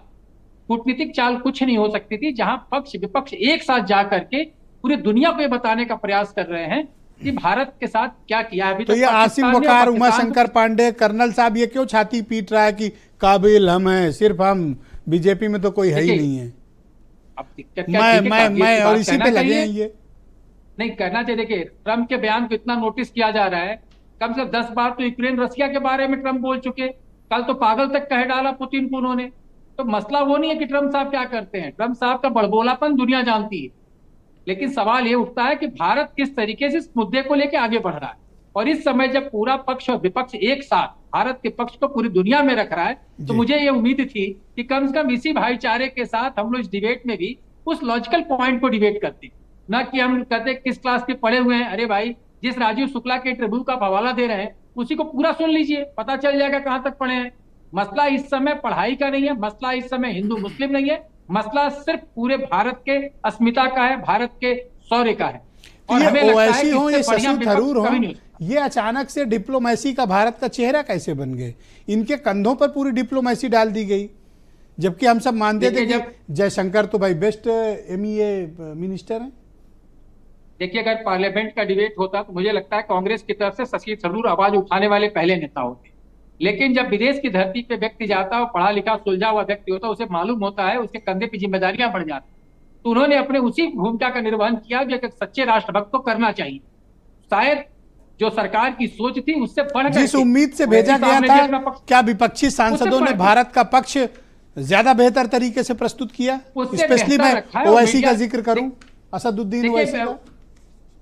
कूटनीतिक चाल कुछ नहीं हो सकती थी, जहां पक्ष विपक्ष एक साथ जा करके पूरी दुनिया को ये बताने का प्रयास कर रहे हैं कि भारत के साथ क्या किया है। अभी तो ये आसिम वकार, उमाशंकर पांडे, कर्नल साहब ये क्यों छाती पीट रहा है कि काबिल हम हैं, सिर्फ हम, बीजेपी में तो कोई है ही नहीं है। अब मैं और इसी पे लगे हैं ये नहीं करना चाहिए। देखिए, ट्रंप के बयान को इतना नोटिस किया जा रहा है, कम से कम 10 बार तो यूक्रेन रशिया के बारे में ट्रंप बोल चुके, कल तो पागल तक कह डाला पुतिन को उन्होंने। तो मसला वो नहीं है कि ट्रंप साहब क्या करते हैं, ट्रंप साहब का बड़बोलापन दुनिया जानती है, लेकिन सवाल ये उठता है कि भारत किस तरीके से इस मुद्दे को लेकर आगे बढ़ रहा है। और इस समय जब पूरा पक्ष और विपक्ष एक साथ भारत के पक्ष को पूरी दुनिया में रख रहा है, तो मुझे ये उम्मीद थी कि कम से कम इसी भाईचारे के साथ हम लोग इस डिबेट में भी उस लॉजिकल पॉइंट को डिबेट करते, ना कि हम कहते किस क्लास के पढ़े हुए हैं। अरे भाई, जिस राजीव शुक्ला के इंटरव्यू का हवाला दे रहे हैं उसी को पूरा सुन लीजिए, पता चल जाएगा कहां तक पढ़े हैं। मसला इस समय पढ़ाई का नहीं है, मसला इस समय हिंदू मुस्लिम नहीं है, मसला सिर्फ पूरे भारत के अस्मिता का है, भारत के शौर्य का है। और ये हमें लगता है ओवैसी कि हो, ये इससे बढ़िया शशि थरूर विपक्ष हो, कभी नहीं। ये अचानक से डिप्लोमेसी का भारत का चेहरा कैसे बन गए? इनके कंधों पर पूरी डिप्लोमेसी डाल दी गई, जबकि हम सब मानते थे कि जयशंकर तो भाई बेस्ट MEA मिनिस्टर हैं। देखिए, अगर पार्लियामेंट का डिबेट होता तो मुझे लगता है कांग्रेस की तरफ से शशि थरूर आवाज उठाने वाले पहले नेता होते, लेकिन जब विदेश की धरती पे व्यक्ति जाता है, पढ़ा लिखा सुलझा हुआ व्यक्ति होता है, उसे मालूम होता है उसके कंधे पे जिम्मेदारियां बढ़ जाती, तो उन्होंने अपने उसी भूमिका का निर्वहन किया जो एक सच्चे राष्ट्रभक्त को करना चाहिए। शायद जो सरकार की सोच थी उससे बढ़ जिस उम्मीद से भेजा गया था, क्या विपक्षी सांसदों ने भारत का पक्ष ज्यादा बेहतर तरीके से प्रस्तुत किया? स्पेशली मैं ओवैसी का जिक्र करूं, असदुद्दीन ओवैसी का।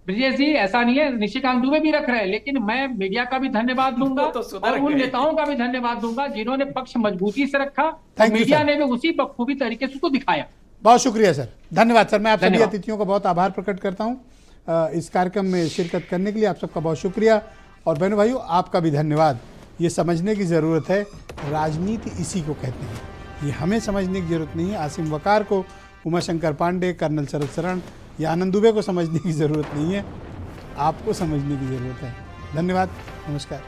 ब्रिजेश जी, ऐसा नहीं है, निशिकांत दुबे भी रख रहे हैं, लेकिन मैं मीडिया का भी धन्यवाद दूंगा और उन नेताओं का भी धन्यवाद दूंगा जिन्होंने पक्ष मजबूती से रखा और मीडिया ने भी उसी बखूबी तरीके से उसको दिखाया। बहुत शुक्रिया सर, धन्यवाद सर। मैं आप सभी अतिथियों का बहुत आभार प्रकट करता हूं इस कार्यक्रम में शिरकत करने के लिए। आप सबका बहुत शुक्रिया और बहनों भाइयों आपका भी धन्यवाद। ये समझने की ज़रूरत है, राजनीति इसी को कहते हैं, ये हमें समझने की जरूरत नहीं है। आसिम वकार को, उमाशंकर पांडे, कर्नल शरद शरण या आनंद दुबे को समझने की ज़रूरत नहीं है, आपको समझने की ज़रूरत है। धन्यवाद, नमस्कार।